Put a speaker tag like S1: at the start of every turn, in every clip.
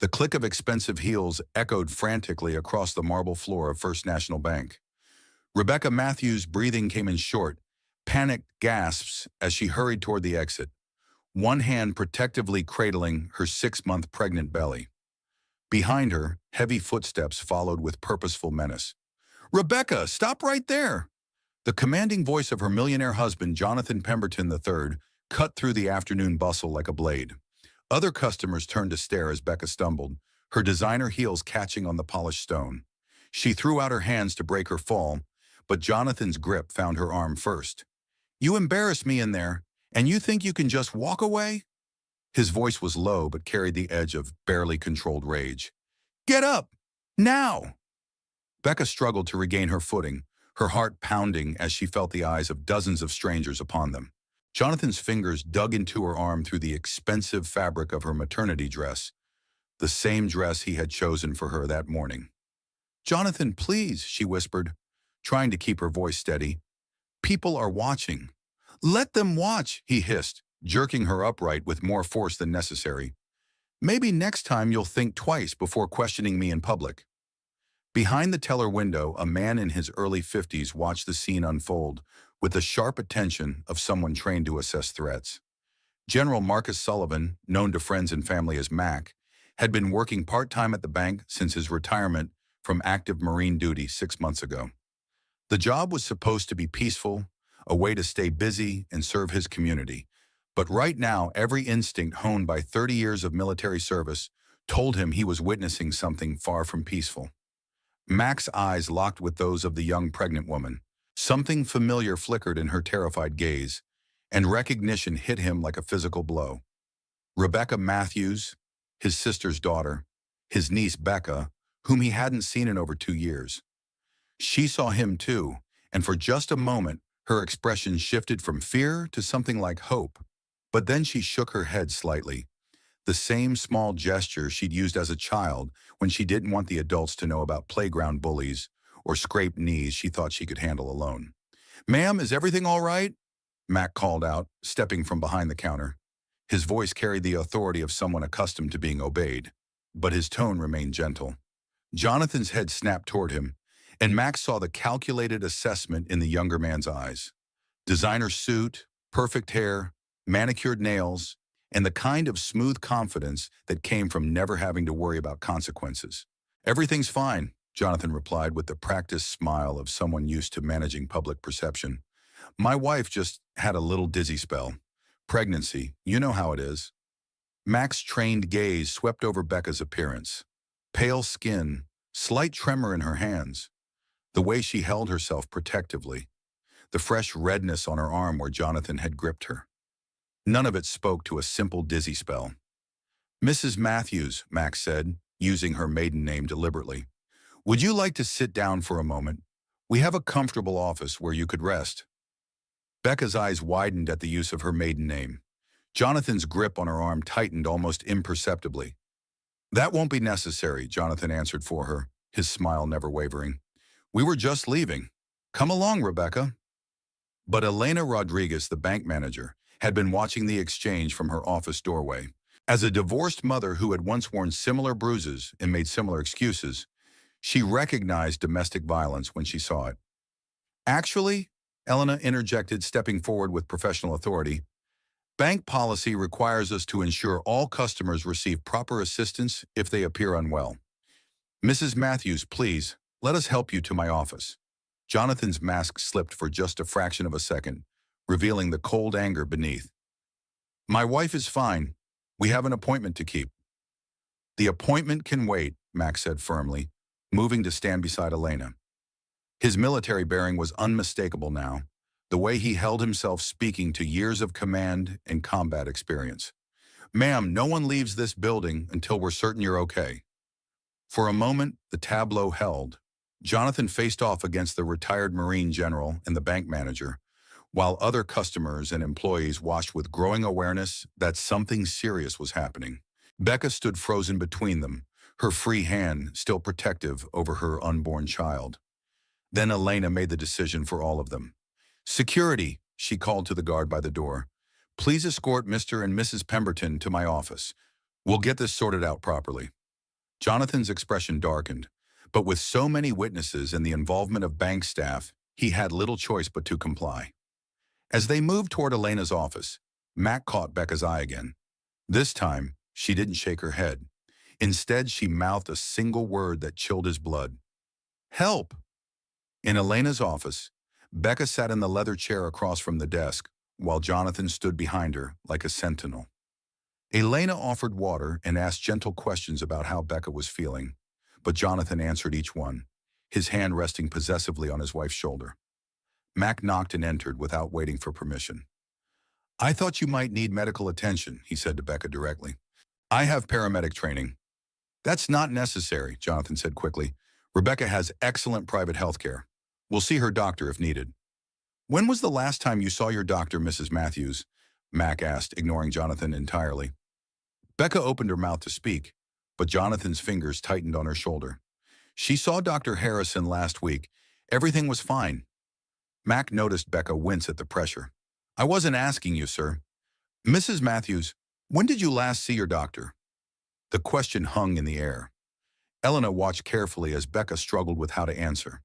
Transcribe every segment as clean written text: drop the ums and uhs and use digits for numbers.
S1: The click of expensive heels echoed frantically across the marble floor of First National Bank. Rebecca Matthews' breathing came in short, panicked gasps as she hurried toward the exit, one hand protectively cradling her 6-month pregnant belly. Behind her, heavy footsteps followed with purposeful menace. "Rebecca, stop right there!" The commanding voice of her millionaire husband, Jonathan Pemberton III, cut through the afternoon bustle like a blade. Other customers turned to stare as Becca stumbled, her designer heels catching on the polished stone. She threw out her hands to break her fall, but Jonathan's grip found her arm first. "You embarrassed me in there, and you think you can just walk away?" His voice was low but carried the edge of barely controlled rage. "Get up! Now!" Becca struggled to regain her footing, her heart pounding as she felt the eyes of dozens of strangers upon them. Jonathan's fingers dug into her arm through the expensive fabric of her maternity dress, the same dress he had chosen for her that morning. "Jonathan, please," she whispered, trying to keep her voice steady. "People are watching." "Let them watch," he hissed, jerking her upright with more force than necessary. "Maybe next time you'll think twice before questioning me in public." Behind the teller window, a man in his early 50s watched the scene unfold with the sharp attention of someone trained to assess threats. General Marcus Sullivan, known to friends and family as Mac, had been working part-time at the bank since his retirement from active Marine duty 6 months ago. The job was supposed to be peaceful, a way to stay busy and serve his community. But right now, every instinct honed by 30 years of military service told him he was witnessing something far from peaceful. Mac's eyes locked with those of the young pregnant woman. Something familiar flickered in her terrified gaze, and recognition hit him like a physical blow. Rebecca Matthews, his sister's daughter, his niece Becca, whom he hadn't seen in over 2 years. She saw him too, and for just a moment, her expression shifted from fear to something like hope. But then she shook her head slightly, the same small gesture she'd used as a child when she didn't want the adults to know about playground bullies or scraped knees she thought she could handle alone. "Ma'am, is everything all right?" Mac called out, stepping from behind the counter. His voice carried the authority of someone accustomed to being obeyed, but his tone remained gentle. Jonathan's head snapped toward him, and Mac saw the calculated assessment in the younger man's eyes. Designer suit, perfect hair, manicured nails, and the kind of smooth confidence that came from never having to worry about consequences. "Everything's fine," Jonathan replied with the practiced smile of someone used to managing public perception. "My wife just had a little dizzy spell. Pregnancy, you know how it is." Mac's trained gaze swept over Becca's appearance. Pale skin, slight tremor in her hands, the way she held herself protectively, the fresh redness on her arm where Jonathan had gripped her. None of it spoke to a simple dizzy spell. "Mrs. Matthews," Max said, using her maiden name deliberately, "would you like to sit down for a moment? We have a comfortable office where you could rest." Becca's eyes widened at the use of her maiden name. Jonathan's grip on her arm tightened almost imperceptibly. "That won't be necessary," Jonathan answered for her, his smile never wavering. "We were just leaving. Come along, Rebecca." But Elena Rodriguez, the bank manager, had been watching the exchange from her office doorway. As a divorced mother who had once worn similar bruises and made similar excuses, she recognized domestic violence when she saw it. "Actually," Elena interjected, stepping forward with professional authority, "bank policy requires us to ensure all customers receive proper assistance if they appear unwell. Mrs. Matthews, please, let us help you to my office." Jonathan's mask slipped for just a fraction of a second, revealing the cold anger beneath. "My wife is fine. We have an appointment to keep." "The appointment can wait," Max said firmly, moving to stand beside Elena. His military bearing was unmistakable now, the way he held himself speaking to years of command and combat experience. "Ma'am, no one leaves this building until we're certain you're okay." For a moment, the tableau held. Jonathan faced off against the retired Marine general and the bank manager, while other customers and employees watched with growing awareness that something serious was happening. Becca stood frozen between them, her free hand still protective over her unborn child. Then Elena made the decision for all of them. "Security," she called to the guard by the door. "Please escort Mr. and Mrs. Pemberton to my office. We'll get this sorted out properly." Jonathan's expression darkened, but with so many witnesses and the involvement of bank staff, he had little choice but to comply. As they moved toward Elena's office, Mac caught Becca's eye again. This time, she didn't shake her head. Instead, she mouthed a single word that chilled his blood. Help! In Elena's office, Becca sat in the leather chair across from the desk, while Jonathan stood behind her like a sentinel. Elena offered water and asked gentle questions about how Becca was feeling, but Jonathan answered each one, his hand resting possessively on his wife's shoulder. Mac knocked and entered without waiting for permission. I thought you might need medical attention, he said to Becca directly. I have paramedic training. That's not necessary, Jonathan said quickly. Rebecca has excellent private health care. We'll see her doctor if needed. When was the last time you saw your doctor, Mrs. Matthews? Mac asked, ignoring Jonathan entirely. Becca opened her mouth to speak, but Jonathan's fingers tightened on her shoulder. She saw Dr. Harrison last week. Everything was fine. Mac noticed Becca wince at the pressure. I wasn't asking you, sir. Mrs. Matthews, when did you last see your doctor? The question hung in the air. Elena watched carefully as Becca struggled with how to answer.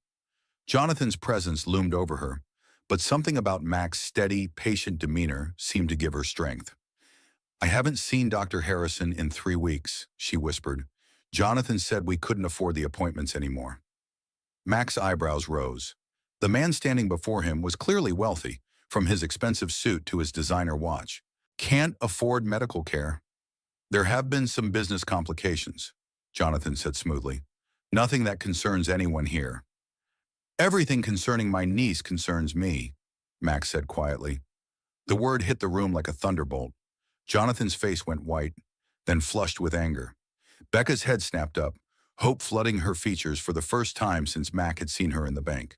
S1: Jonathan's presence loomed over her, but something about Mac's steady, patient demeanor seemed to give her strength. I haven't seen Dr. Harrison in 3 weeks, she whispered. Jonathan said we couldn't afford the appointments anymore. Mac's eyebrows rose. The man standing before him was clearly wealthy, from his expensive suit to his designer watch. Can't afford medical care. There have been some business complications, Jonathan said smoothly. Nothing that concerns anyone here. Everything concerning my niece concerns me, Max said quietly. The word hit the room like a thunderbolt. Jonathan's face went white, then flushed with anger. Becca's head snapped up, hope flooding her features for the first time since Mac had seen her in the bank.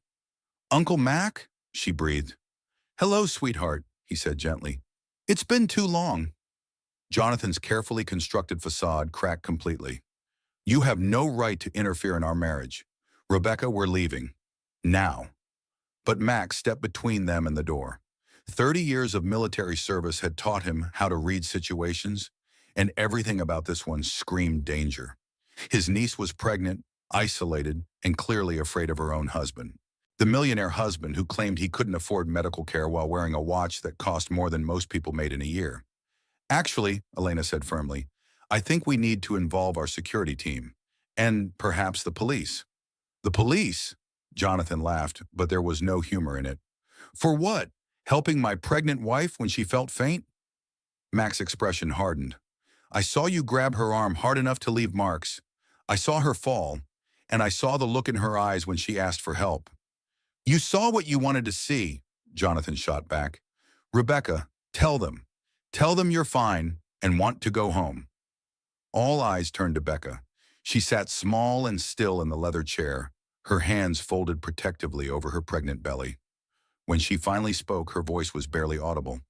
S1: Uncle Mac? She breathed. Hello, sweetheart, he said gently. It's been too long. Jonathan's carefully constructed facade cracked completely. You have no right to interfere in our marriage. Rebecca, we're leaving. Now. But Mac stepped between them and the door. 30 years of military service had taught him how to read situations, and everything about this one screamed danger. His niece was pregnant, isolated, and clearly afraid of her own husband. The millionaire husband who claimed he couldn't afford medical care while wearing a watch that cost more than most people made in a year. Actually, Elena said firmly, I think we need to involve our security team, and perhaps the police. The police? Jonathan laughed, but there was no humor in it. For what? Helping my pregnant wife when she felt faint? Mac's expression hardened. I saw you grab her arm hard enough to leave marks. I saw her fall, and I saw the look in her eyes when she asked for help. You saw what you wanted to see, Jonathan shot back. Rebecca, tell them. Tell them you're fine and want to go home. All eyes turned to Becca. She sat small and still in the leather chair, her hands folded protectively over her pregnant belly. When she finally spoke, her voice was barely audible.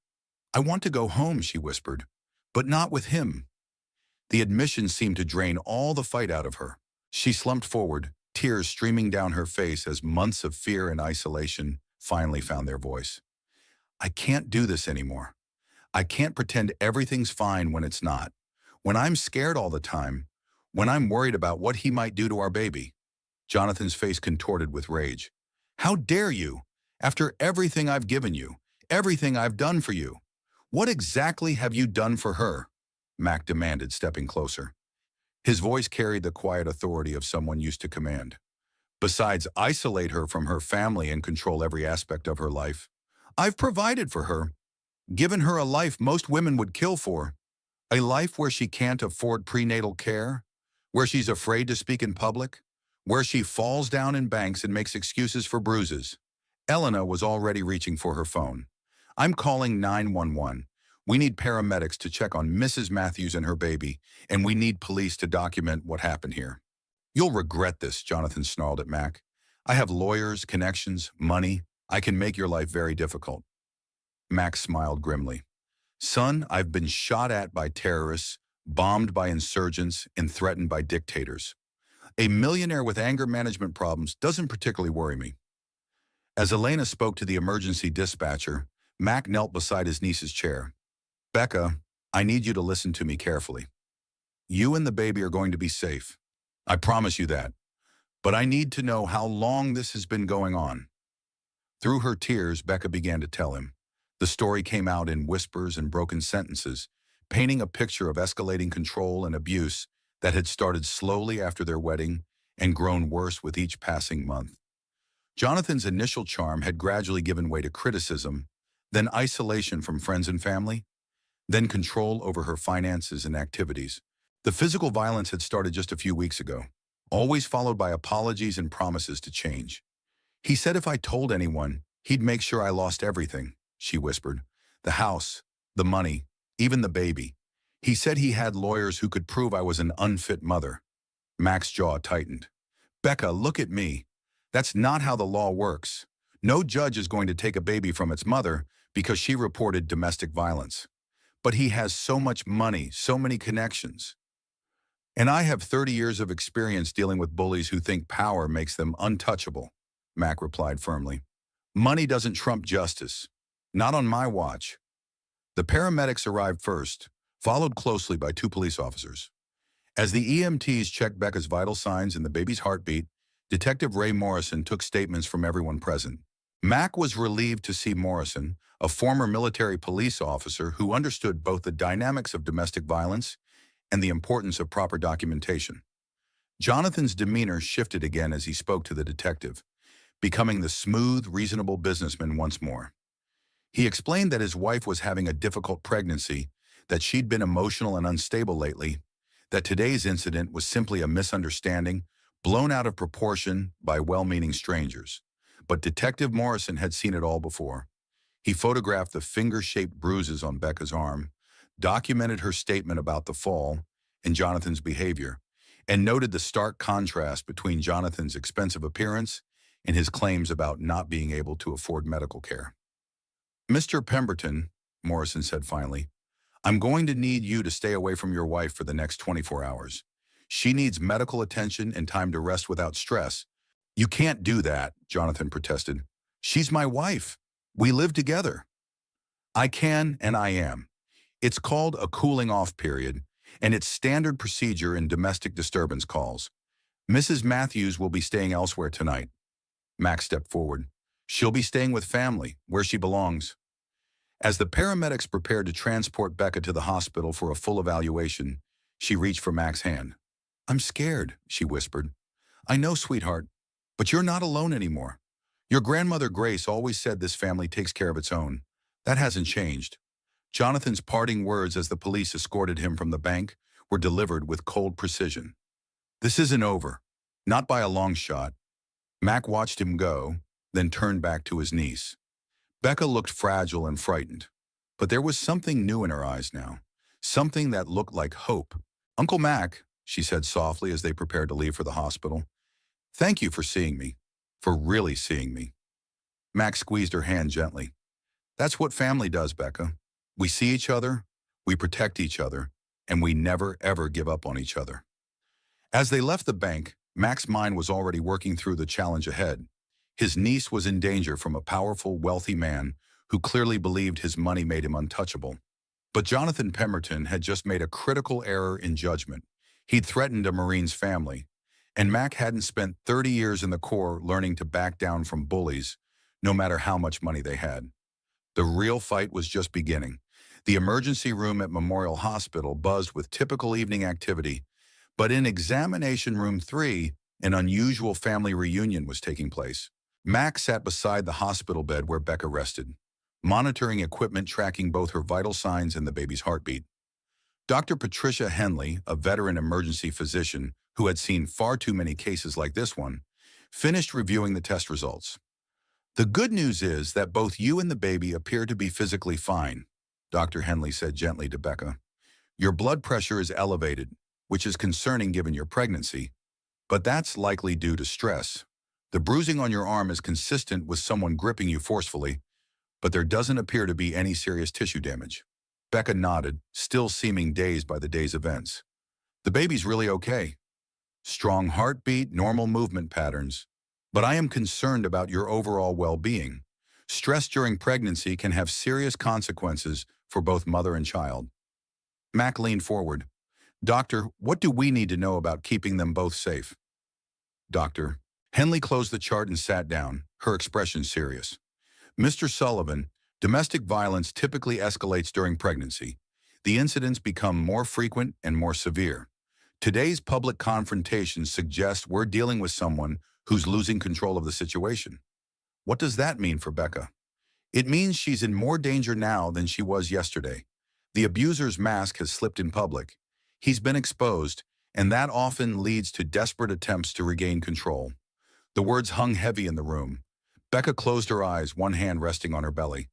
S1: I want to go home, she whispered, but not with him. The admission seemed to drain all the fight out of her. She slumped forward, tears streaming down her face as months of fear and isolation finally found their voice. I can't do this anymore. I can't pretend everything's fine when it's not. When I'm scared all the time, when I'm worried about what he might do to our baby. Jonathan's face contorted with rage. How dare you? After everything I've given you, everything I've done for you. What exactly have you done for her? Mac demanded, stepping closer. His voice carried the quiet authority of someone used to command. Besides isolate her from her family and control every aspect of her life, I've provided for her, given her a life most women would kill for, a life where she can't afford prenatal care, where she's afraid to speak in public, where she falls down in banks and makes excuses for bruises. Elena was already reaching for her phone. I'm calling 911. We need paramedics to check on Mrs. Matthews and her baby, and we need police to document what happened here. You'll regret this, Jonathan snarled at Mac. I have lawyers, connections, money. I can make your life very difficult. Mac smiled grimly. Son, I've been shot at by terrorists, bombed by insurgents, and threatened by dictators. A millionaire with anger management problems doesn't particularly worry me. As Elena spoke to the emergency dispatcher, Mac knelt beside his niece's chair. Becca, I need you to listen to me carefully. You and the baby are going to be safe. I promise you that. But I need to know how long this has been going on. Through her tears, Becca began to tell him. The story came out in whispers and broken sentences, painting a picture of escalating control and abuse that had started slowly after their wedding and grown worse with each passing month. Jonathan's initial charm had gradually given way to criticism, then isolation from friends and family, then control over her finances and activities. The physical violence had started just a few weeks ago, always followed by apologies and promises to change. He said if I told anyone, he'd make sure I lost everything, she whispered. The house, the money, even the baby. He said he had lawyers who could prove I was an unfit mother. Mac's jaw tightened. Becca, look at me. That's not how the law works. No judge is going to take a baby from its mother because she reported domestic violence. But he has so much money, so many connections. And I have 30 years of experience dealing with bullies who think power makes them untouchable, Mac replied firmly. Money doesn't trump justice. Not on my watch. The paramedics arrived first, followed closely by 2 police officers. As the EMTs checked Becca's vital signs and the baby's heartbeat, Detective Ray Morrison took statements from everyone present. Mac was relieved to see Morrison, a former military police officer who understood both the dynamics of domestic violence and the importance of proper documentation. Jonathan's demeanor shifted again as he spoke to the detective, becoming the smooth, reasonable businessman once more. He explained that his wife was having a difficult pregnancy, that she'd been emotional and unstable lately, that today's incident was simply a misunderstanding, blown out of proportion by well-meaning strangers. But Detective Morrison had seen it all before. He photographed the finger-shaped bruises on Becca's arm, documented her statement about the fall and Jonathan's behavior, and noted the stark contrast between Jonathan's expensive appearance and his claims about not being able to afford medical care. Mr. Pemberton, Morrison said finally, I'm going to need you to stay away from your wife for the next 24 hours. She needs medical attention and time to rest without stress. You can't do that, Jonathan protested. She's my wife. We live together. I can and I am. It's called a cooling off period, and it's standard procedure in domestic disturbance calls. Mrs. Matthews will be staying elsewhere tonight. Max stepped forward. She'll be staying with family, where she belongs. As the paramedics prepared to transport Becca to the hospital for a full evaluation, she reached for Mac's hand. I'm scared, she whispered. I know, sweetheart, but you're not alone anymore. Your grandmother Grace always said this family takes care of its own. That hasn't changed. Jonathan's parting words as the police escorted him from the bank were delivered with cold precision. This isn't over. Not by a long shot. Mac watched him go, then turned back to his niece. Becca looked fragile and frightened, but there was something new in her eyes now, something that looked like hope. Uncle Mac, she said softly as they prepared to leave for the hospital, thank you for seeing me, for really seeing me. Mac squeezed her hand gently. That's what family does, Becca. We see each other, we protect each other, and we never, ever give up on each other. As they left the bank, Mac's mind was already working through the challenge ahead. His niece was in danger from a powerful, wealthy man who clearly believed his money made him untouchable. But Jonathan Pemberton had just made a critical error in judgment. He'd threatened a Marine's family, and Mac hadn't spent 30 years in the Corps learning to back down from bullies, no matter how much money they had. The real fight was just beginning. The emergency room at Memorial Hospital buzzed with typical evening activity, but in Examination Room 3, an unusual family reunion was taking place. Mac sat beside the hospital bed where Becca rested, monitoring equipment tracking both her vital signs and the baby's heartbeat. Dr. Patricia Henley, a veteran emergency physician who had seen far too many cases like this one, finished reviewing the test results. The good news is that both you and the baby appear to be physically fine, Dr. Henley said gently to Becca. Your blood pressure is elevated, which is concerning given your pregnancy, but that's likely due to stress. The bruising on your arm is consistent with someone gripping you forcefully, but there doesn't appear to be any serious tissue damage. Becca nodded, still seeming dazed by the day's events. The baby's really okay. Strong heartbeat, normal movement patterns. But I am concerned about your overall well-being. Stress during pregnancy can have serious consequences for both mother and child. Mac leaned forward. Doctor, what do we need to know about keeping them both safe? Doctor. Henley closed the chart and sat down, her expression serious. Mr. Sullivan, domestic violence typically escalates during pregnancy. The incidents become more frequent and more severe. Today's public confrontations suggest we're dealing with someone who's losing control of the situation. What does that mean for Becca? It means she's in more danger now than she was yesterday. The abuser's mask has slipped in public. He's been exposed, and that often leads to desperate attempts to regain control. The words hung heavy in the room. Becca closed her eyes, one hand resting on her belly.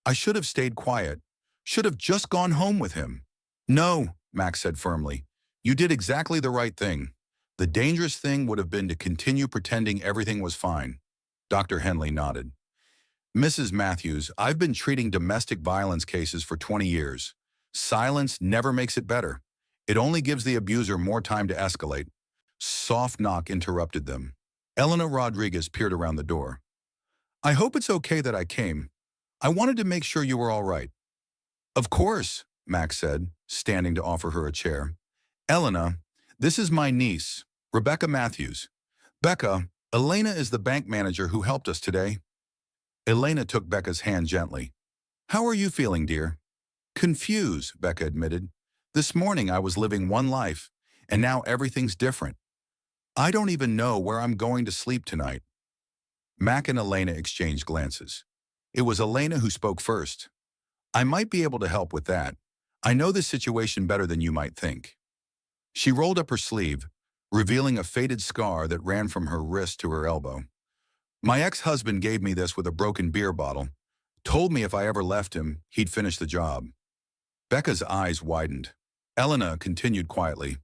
S1: I should have stayed quiet. Should have just gone home with him. No, Max said firmly. You did exactly the right thing. The dangerous thing would have been to continue pretending everything was fine. Dr. Henley nodded. Mrs. Matthews, I've been treating domestic violence cases for 20 years. Silence never makes it better. It only gives the abuser more time to escalate. Soft knock interrupted them. Elena Rodriguez peered around the door. I hope it's okay that I came. I wanted to make sure you were all right. Of course, Max said, standing to offer her a chair. Elena, this is my niece, Rebecca Matthews. Becca, Elena is the bank manager who helped us today. Elena took Becca's hand gently. How are you feeling, dear? Confused, Becca admitted. This morning I was living one life, and now everything's different. I don't even know where I'm going to sleep tonight. Mac and Elena exchanged glances. It was Elena who spoke first. I might be able to help with that. I know this situation better than you might think. She rolled up her sleeve, revealing a faded scar that ran from her wrist to her elbow. My ex-husband gave me this with a broken beer bottle. Told me if I ever left him, he'd finish the job. Becca's eyes widened. Elena continued quietly.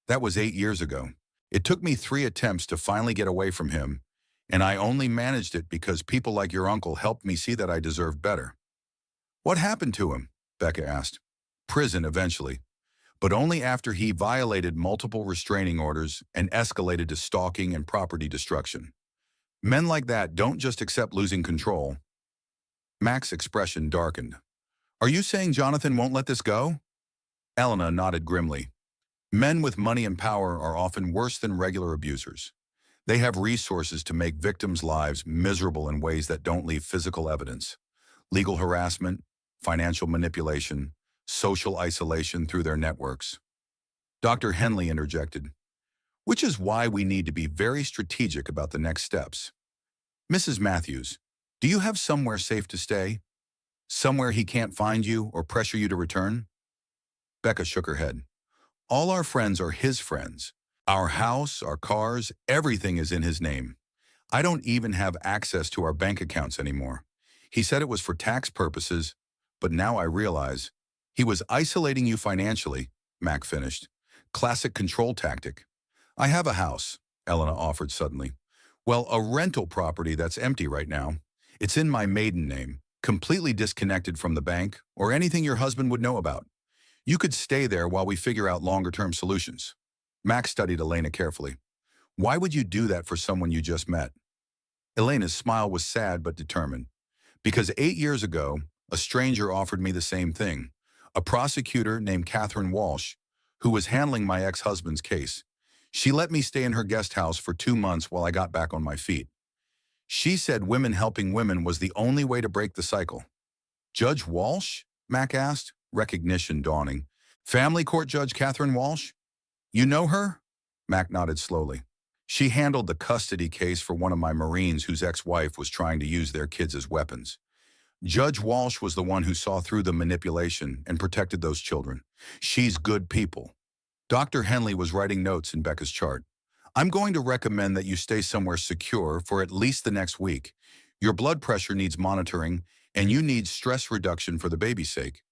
S1: That was 8 years ago. It took me 3 attempts to finally get away from him, and I only managed it because people like your uncle helped me see that I deserved better. What happened to him? Becca asked. Prison eventually, but only after he violated multiple restraining orders and escalated to stalking and property destruction. Men like that don't just accept losing control. Mac's expression darkened. Are you saying Jonathan won't let this go? Elena nodded grimly. Men with money and power are often worse than regular abusers. They have resources to make victims' lives miserable in ways that don't leave physical evidence. Legal harassment, financial manipulation, social isolation through their networks. Dr. Henley interjected, which is why we need to be very strategic about the next steps. Mrs. Matthews, do you have somewhere safe to stay? Somewhere he can't find you or pressure you to return? Becca shook her head. All our friends are his friends. Our house, our cars, everything is in his name. I don't even have access to our bank accounts anymore. He said it was for tax purposes, but now I realize he was isolating you financially, Mac finished. Classic control tactic. I have a house, Elena offered suddenly. Well, a rental property that's empty right now. It's in my maiden name, completely disconnected from the bank or anything your husband would know about. You could stay there while we figure out longer-term solutions. Max studied Elena carefully. Why would you do that for someone you just met? Elena's smile was sad but determined. Because 8 years ago, a stranger offered me the same thing. A prosecutor named Catherine Walsh, who was handling my ex-husband's case. She let me stay in her guest house for 2 months while I got back on my feet. She said women helping women was the only way to break the cycle. Judge Walsh? Mac asked, recognition dawning. Family court judge Catherine Walsh? You know her? Mac nodded slowly. She handled the custody case for one of my Marines whose ex-wife was trying to use their kids as weapons. Judge Walsh was the one who saw through the manipulation and protected those children. She's good people. Dr. Henley was writing notes in Becca's chart. I'm going to recommend that you stay somewhere secure for at least the next week. Your blood pressure needs monitoring, and you need stress reduction for the baby's sake.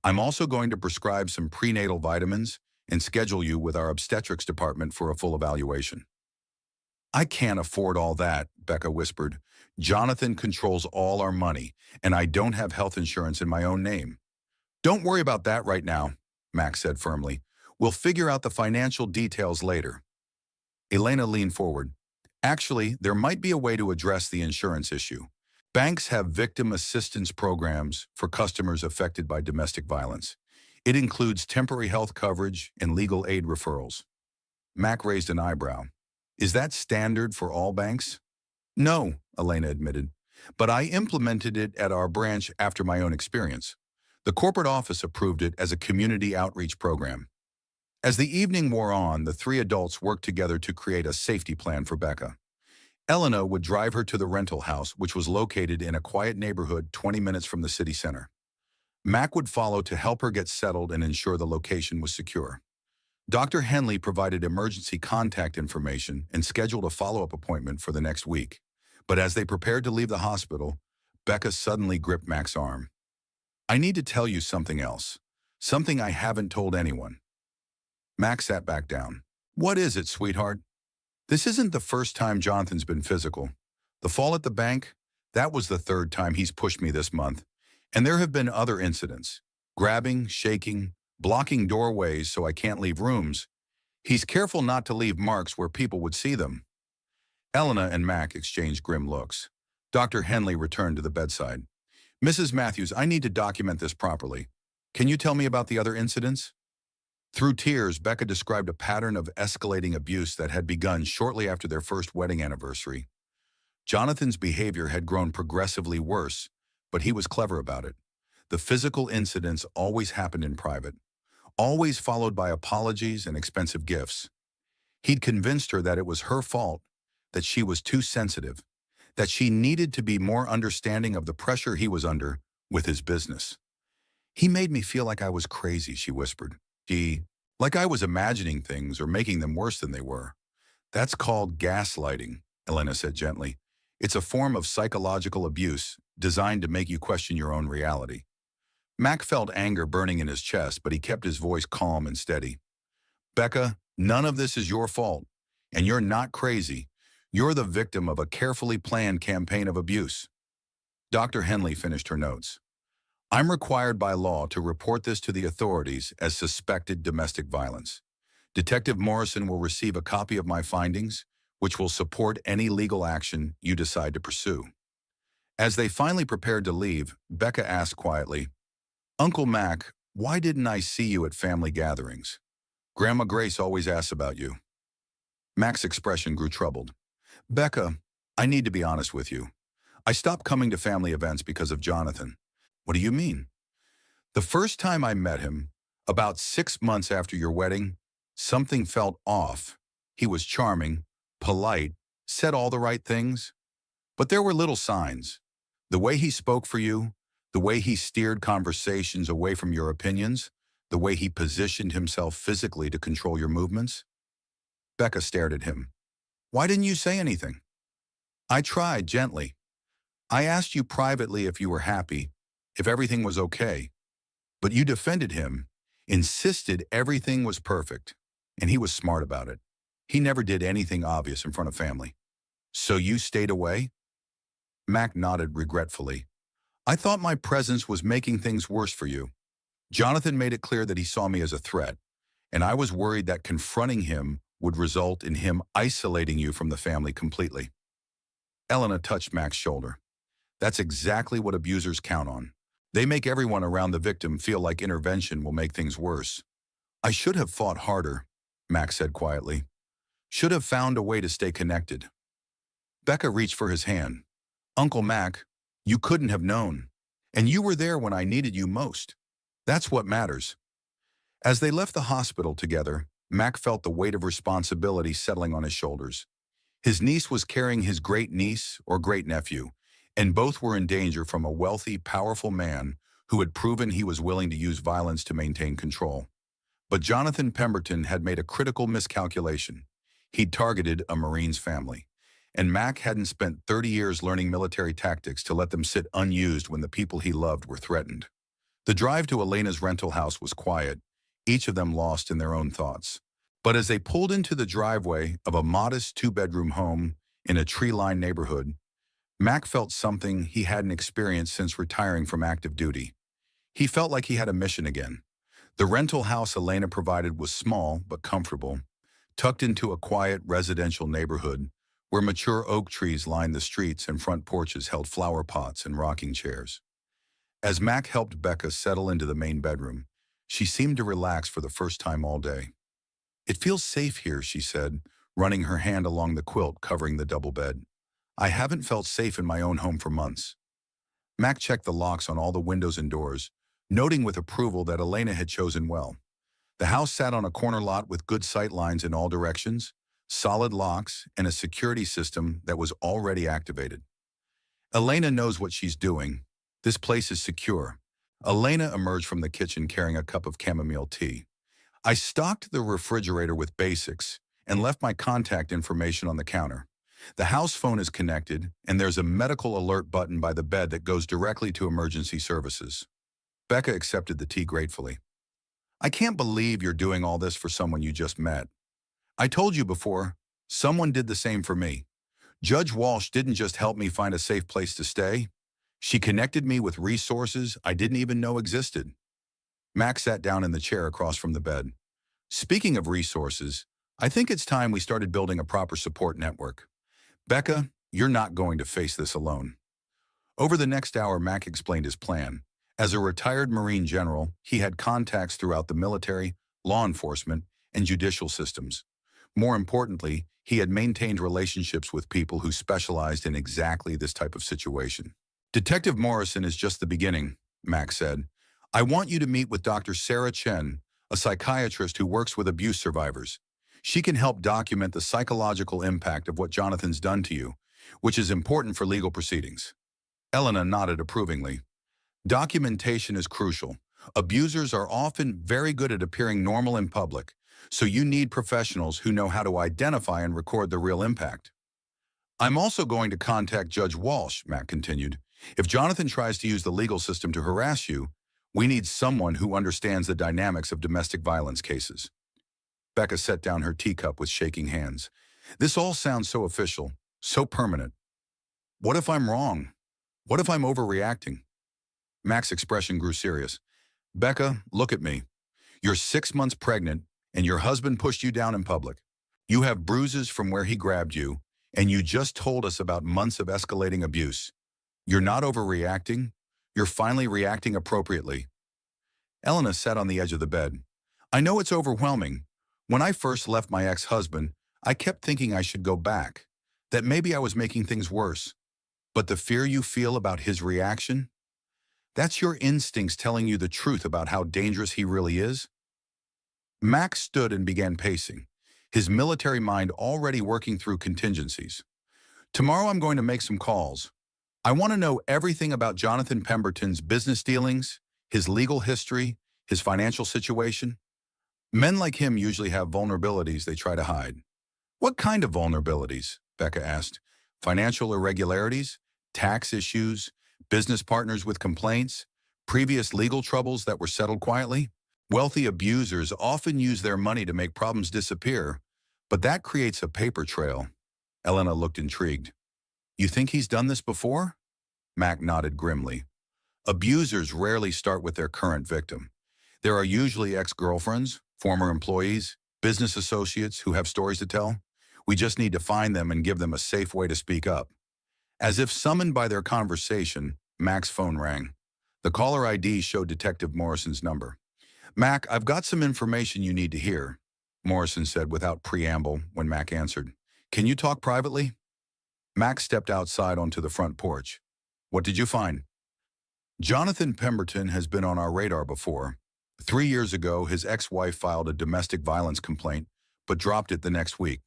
S1: I'm also going to prescribe some prenatal vitamins and schedule you with our obstetrics department for a full evaluation. I can't afford all that, Becca whispered. Jonathan controls all our money, and I don't have health insurance in my own name. Don't worry about that right now, Max said firmly. We'll figure out the financial details later. Elena leaned forward. Actually, there might be a way to address the insurance issue. Banks have victim assistance programs for customers affected by domestic violence. It includes temporary health coverage and legal aid referrals. Mac raised an eyebrow. Is that standard for all banks? No, Elena admitted, but I implemented it at our branch after my own experience. The corporate office approved it as a community outreach program. As the evening wore on, the three adults worked together to create a safety plan for Becca. Elena would drive her to the rental house, which was located in a quiet neighborhood 20 minutes from the city center. Mac would follow to help her get settled and ensure the location was secure. Dr. Henley provided emergency contact information and scheduled a follow-up appointment for the next week. But as they prepared to leave the hospital, Becca suddenly gripped Mac's arm. I need to tell you something else. Something I haven't told anyone. Mac sat back down. What is it, sweetheart? This isn't the first time Jonathan's been physical. The fall at the bank, that was the third time he's pushed me this month. And there have been other incidents. Grabbing, shaking, blocking doorways so I can't leave rooms. He's careful not to leave marks where people would see them. Elena and Mac exchanged grim looks. Dr. Henley returned to the bedside. Mrs. Matthews, I need to document this properly. Can you tell me about the other incidents? Through tears, Becca described a pattern of escalating abuse that had begun shortly after their first wedding anniversary. Jonathan's behavior had grown progressively worse, but he was clever about it. The physical incidents always happened in private, always followed by apologies and expensive gifts. He'd convinced her that it was her fault, that she was too sensitive, that she needed to be more understanding of the pressure he was under with his business. He made me feel like I was crazy, she whispered. Like I was imagining things or making them worse than they were. That's called gaslighting, Elena said gently. It's a form of psychological abuse designed to make you question your own reality. Mac felt anger burning in his chest, but he kept his voice calm and steady. Becca, none of this is your fault, and you're not crazy. You're the victim of a carefully planned campaign of abuse. Dr. Henley finished her notes. I'm required by law to report this to the authorities as suspected domestic violence. Detective Morrison will receive a copy of my findings, which will support any legal action you decide to pursue. As they finally prepared to leave, Becca asked quietly, Uncle Mac, why didn't I see you at family gatherings? Grandma Grace always asks about you. Mac's expression grew troubled. Becca, I need to be honest with you. I stopped coming to family events because of Jonathan. What do you mean? The first time I met him, about 6 months after your wedding, something felt off. He was charming, polite, said all the right things. But there were little signs. The way he spoke for you, the way he steered conversations away from your opinions, the way he positioned himself physically to control your movements. Becca stared at him. Why didn't you say anything? I tried gently. I asked you privately if you were happy, if everything was okay. But you defended him, insisted everything was perfect, and he was smart about it. He never did anything obvious in front of family. So you stayed away? Mac nodded regretfully. I thought my presence was making things worse for you. Jonathan made it clear that he saw me as a threat, and I was worried that confronting him would result in him isolating you from the family completely. Elena touched Mac's shoulder. That's exactly what abusers count on. They make everyone around the victim feel like intervention will make things worse. I should have fought harder, Mac said quietly. Should have found a way to stay connected. Becca reached for his hand. Uncle Mac, you couldn't have known. And you were there when I needed you most. That's what matters. As they left the hospital together, Mac felt the weight of responsibility settling on his shoulders. His niece was carrying his great-niece or great-nephew, and both were in danger from a wealthy, powerful man who had proven he was willing to use violence to maintain control. But Jonathan Pemberton had made a critical miscalculation. He'd targeted a Marine's family, and Mac hadn't spent 30 years learning military tactics to let them sit unused when the people he loved were threatened. The drive to Elena's rental house was quiet, each of them lost in their own thoughts. But as they pulled into the driveway of a modest 2-bedroom home in a tree-lined neighborhood, Mac felt something he hadn't experienced since retiring from active duty. He felt like he had a mission again. The rental house Elena provided was small but comfortable, tucked into a quiet residential neighborhood where mature oak trees lined the streets and front porches held flower pots and rocking chairs. As Mac helped Becca settle into the main bedroom, She seemed to relax for the first time all day. "It feels safe here," she said, running her hand along the quilt covering the double bed. "I haven't felt safe in my own home for months." Mac checked the locks on all the windows and doors, noting with approval that Elena had chosen well. The house sat on a corner lot with good sight lines in all directions, solid locks, and a security system that was already activated. "Elena knows what she's doing. This place is secure." Elena emerged from the kitchen carrying a cup of chamomile tea. "I stocked the refrigerator with basics and left my contact information on the counter. The house phone is connected, and there's a medical alert button by the bed that goes directly to emergency services." Becca accepted the tea gratefully. "I can't believe you're doing all this for someone you just met. I told you before, someone did the same for me. Judge Walsh didn't just help me find a safe place to stay. She connected me with resources I didn't even know existed." Max sat down in the chair across from the bed. "Speaking of resources, I think it's time we started building a proper support network. Becca, you're not going to face this alone." Over the next hour, Mac explained his plan. As a retired Marine general, he had contacts throughout the military, law enforcement, and judicial systems. More importantly, he had maintained relationships with people who specialized in exactly this type of situation. "Detective Morrison is just the beginning," Mac said. "I want you to meet with Dr. Sarah Chen, a psychiatrist who works with abuse survivors. She can help document the psychological impact of what Jonathan's done to you, which is important for legal proceedings." Elena nodded approvingly. "Documentation is crucial. Abusers are often very good at appearing normal in public, so you need professionals who know how to identify and record the real impact." "I'm also going to contact Judge Walsh," Matt continued. "If Jonathan tries to use the legal system to harass you, we need someone who understands the dynamics of domestic violence cases." Becca set down her teacup with shaking hands. "This all sounds so official, so permanent. What if I'm wrong? What if I'm overreacting?" Mac's expression grew serious. "Becca, look at me. You're 6 months pregnant, and your husband pushed you down in public. You have bruises from where he grabbed you, and you just told us about months of escalating abuse. You're not overreacting. You're finally reacting appropriately." Elena sat on the edge of the bed. "I know it's overwhelming. When I first left my ex-husband, I kept thinking I should go back, that maybe I was making things worse. But the fear you feel about his reaction, that's your instincts telling you the truth about how dangerous he really is." Max stood and began pacing, his military mind already working through contingencies. "Tomorrow I'm going to make some calls. I want to know everything about Jonathan Pemberton's business dealings, his legal history, his financial situation. Men like him usually have vulnerabilities they try to hide." "What kind of vulnerabilities?" Becca asked. "Financial irregularities, tax issues, business partners with complaints, previous legal troubles that were settled quietly?" "Wealthy abusers often use their money to make problems disappear, but that creates a paper trail." Elena looked intrigued. "You think he's done this before?" Mac nodded grimly. "Abusers rarely start with their current victim. There are usually ex-girlfriends, former employees, business associates who have stories to tell. We just need to find them and give them a safe way to speak up." As if summoned by their conversation, Mac's phone rang. The caller ID showed Detective Morrison's number. "Mac, I've got some information you need to hear," Morrison said without preamble when Mac answered. "Can you talk privately?" Mac stepped outside onto the front porch. "What did you find?" "Jonathan Pemberton has been on our radar before. 3 years ago, his ex-wife filed a domestic violence complaint, but dropped it the next week.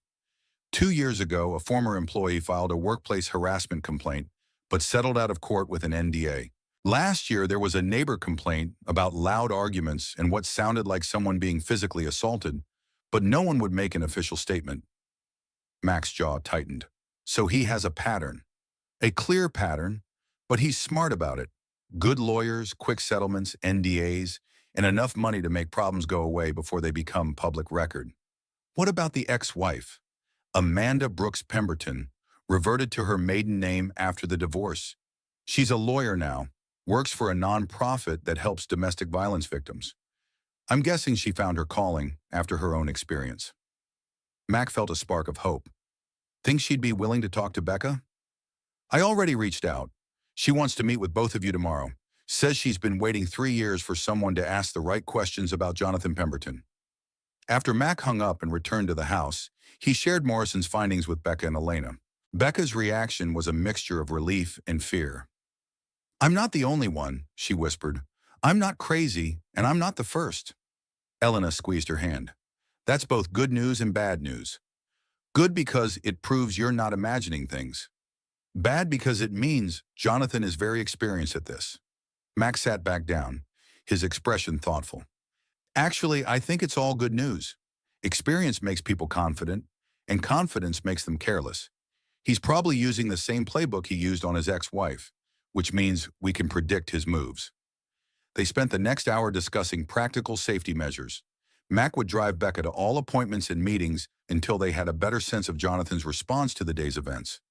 S1: 2 years ago, a former employee filed a workplace harassment complaint, but settled out of court with an NDA. Last year, there was a neighbor complaint about loud arguments and what sounded like someone being physically assaulted, but no one would make an official statement." Mac's jaw tightened. "So he has a pattern. A clear pattern, but he's smart about it. Good lawyers, quick settlements, NDAs, and enough money to make problems go away before they become public record." "What about the ex-wife? Amanda Brooks Pemberton reverted to her maiden name after the divorce. She's a lawyer now, works for a nonprofit that helps domestic violence victims. I'm guessing she found her calling after her own experience." Mac felt a spark of hope. "Think she'd be willing to talk to Becca?" "I already reached out. She wants to meet with both of you tomorrow. Says she's been waiting 3 years for someone to ask the right questions about Jonathan Pemberton. After Mac hung up and returned to the house, he shared Morrison's findings with Becca and Elena. Becca's reaction was a mixture of relief and fear. "I'm not the only one," she whispered. "I'm not crazy, and I'm not the first." Elena squeezed her hand. "That's both good news and bad news. Good because it proves you're not imagining things. Bad because it means Jonathan is very experienced at this." Max sat back down, his expression thoughtful. "Actually, I think it's all good news. Experience makes people confident, and confidence makes them careless. He's probably using the same playbook he used on his ex-wife, which means we can predict his moves." They spent the next hour discussing practical safety measures. Mac would drive Becca to all appointments and meetings until they had a better sense of Jonathan's response to the day's events.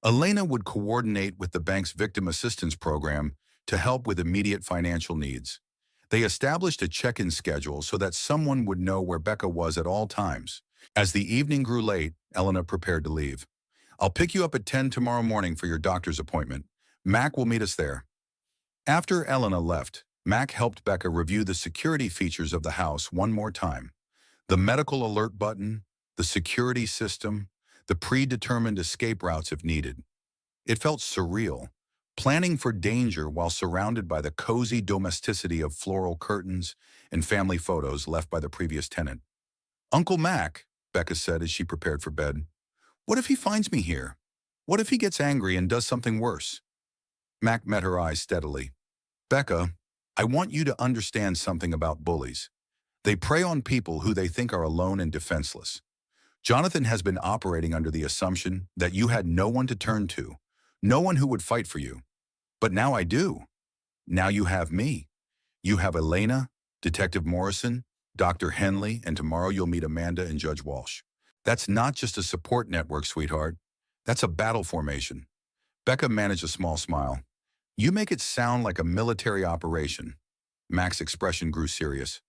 S1: Elena would coordinate with the bank's victim assistance program to help with immediate financial needs. They established a check-in schedule so that someone would know where Becca was at all times. As the evening grew late, Elena prepared to leave. "I'll pick you up at 10 tomorrow morning for your doctor's appointment. Mac will meet us there." After Elena left, Mac helped Becca review the security features of the house one more time. The medical alert button, the security system, the predetermined escape routes if needed. It felt surreal, planning for danger while surrounded by the cozy domesticity of floral curtains and family photos left by the previous tenant. "Uncle Mac," Becca said as she prepared for bed, "what if he finds me here? What if he gets angry and does something worse?" Mac met her eyes steadily. "Becca, I want you to understand something about bullies. They prey on people who they think are alone and defenseless. Jonathan has been operating under the assumption that you had no one to turn to, no one who would fight for you. But now I do. Now you have me. You have Elena, Detective Morrison, Dr. Henley, and tomorrow you'll meet Amanda and Judge Walsh. That's not just a support network, sweetheart. That's a battle formation." Becca managed a small smile. "You make it sound like a military operation." Mac's expression grew serious.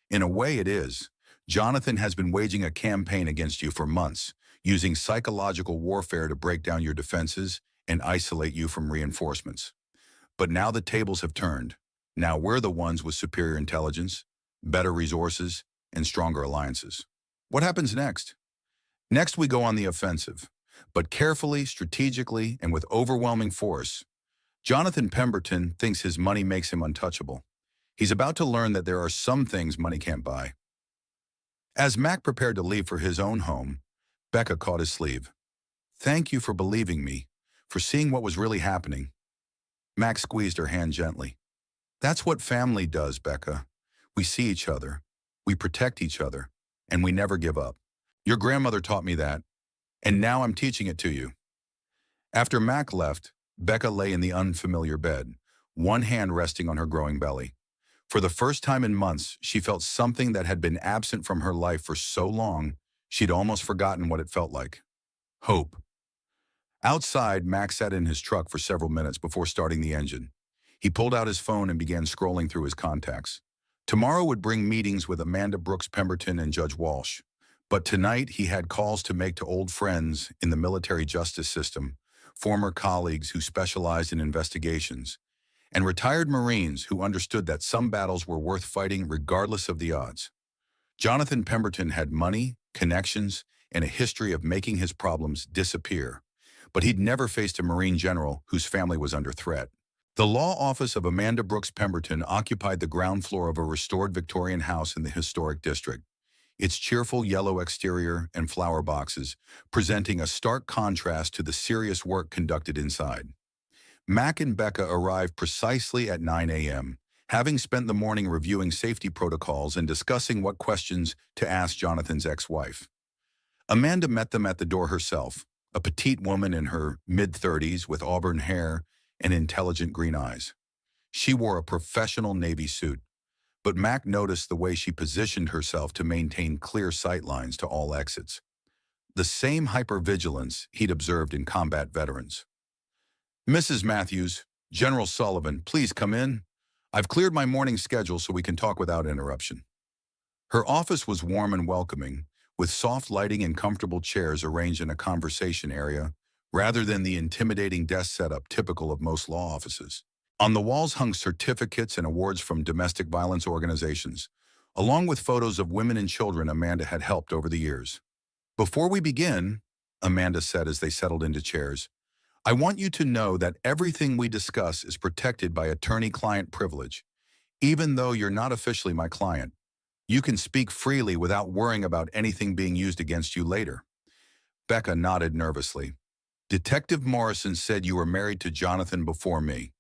S1: "In a way it is. Jonathan has been waging a campaign against you for months, using psychological warfare to break down your defenses and isolate you from reinforcements. But now the tables have turned. Now we're the ones with superior intelligence, better resources, and stronger alliances. What happens next? Next we go on the offensive, but carefully, strategically, and with overwhelming force. Jonathan Pemberton thinks his money makes him untouchable. He's about to learn that there are some things money can't buy." As Mac prepared to leave for his own home, Becca caught his sleeve. "Thank you for believing me, for seeing what was really happening." Mac squeezed her hand gently. "That's what family does, Becca. We see each other, we protect each other, and we never give up. Your grandmother taught me that, and now I'm teaching it to you." After Mac left, Becca lay in the unfamiliar bed, one hand resting on her growing belly. For the first time in months, she felt something that had been absent from her life for so long, she'd almost forgotten what it felt like. Hope. Outside, Max sat in his truck for several minutes before starting the engine. He pulled out his phone and began scrolling through his contacts. Tomorrow would bring meetings with Amanda Brooks Pemberton and Judge Walsh. But tonight he had calls to make to old friends in the military justice system, former colleagues who specialized in investigations, and retired Marines who understood that some battles were worth fighting regardless of the odds. Jonathan Pemberton had money, connections, and a history of making his problems disappear, but he'd never faced a Marine general whose family was under threat. The law office of Amanda Brooks Pemberton occupied the ground floor of a restored Victorian house in the historic district, its cheerful yellow exterior and flower boxes presenting a stark contrast to the serious work conducted inside. Mac and Becca arrived precisely at 9 a.m., having spent the morning reviewing safety protocols and discussing what questions to ask Jonathan's ex-wife. Amanda met them at the door herself, a petite woman in her mid-30s with auburn hair and intelligent green eyes. She wore a professional Navy suit, but Mac noticed the way she positioned herself to maintain clear sight lines to all exits. The same hypervigilance he'd observed in combat veterans. "Mrs. Matthews, General Sullivan, please come in. I've cleared my morning schedule so we can talk without interruption." Her office was warm and welcoming, with soft lighting and comfortable chairs arranged in a conversation area, rather than the intimidating desk setup typical of most law offices. On the walls hung certificates and awards from domestic violence organizations, along with photos of women and children Amanda had helped over the years. "Before we begin," Amanda said as they settled into chairs, "I want you to know that everything we discuss is protected by attorney-client privilege. Even though you're not officially my client, you can speak freely without worrying about anything being used against you later." Becca nodded nervously. "Detective Morrison said you were married to Jonathan before me."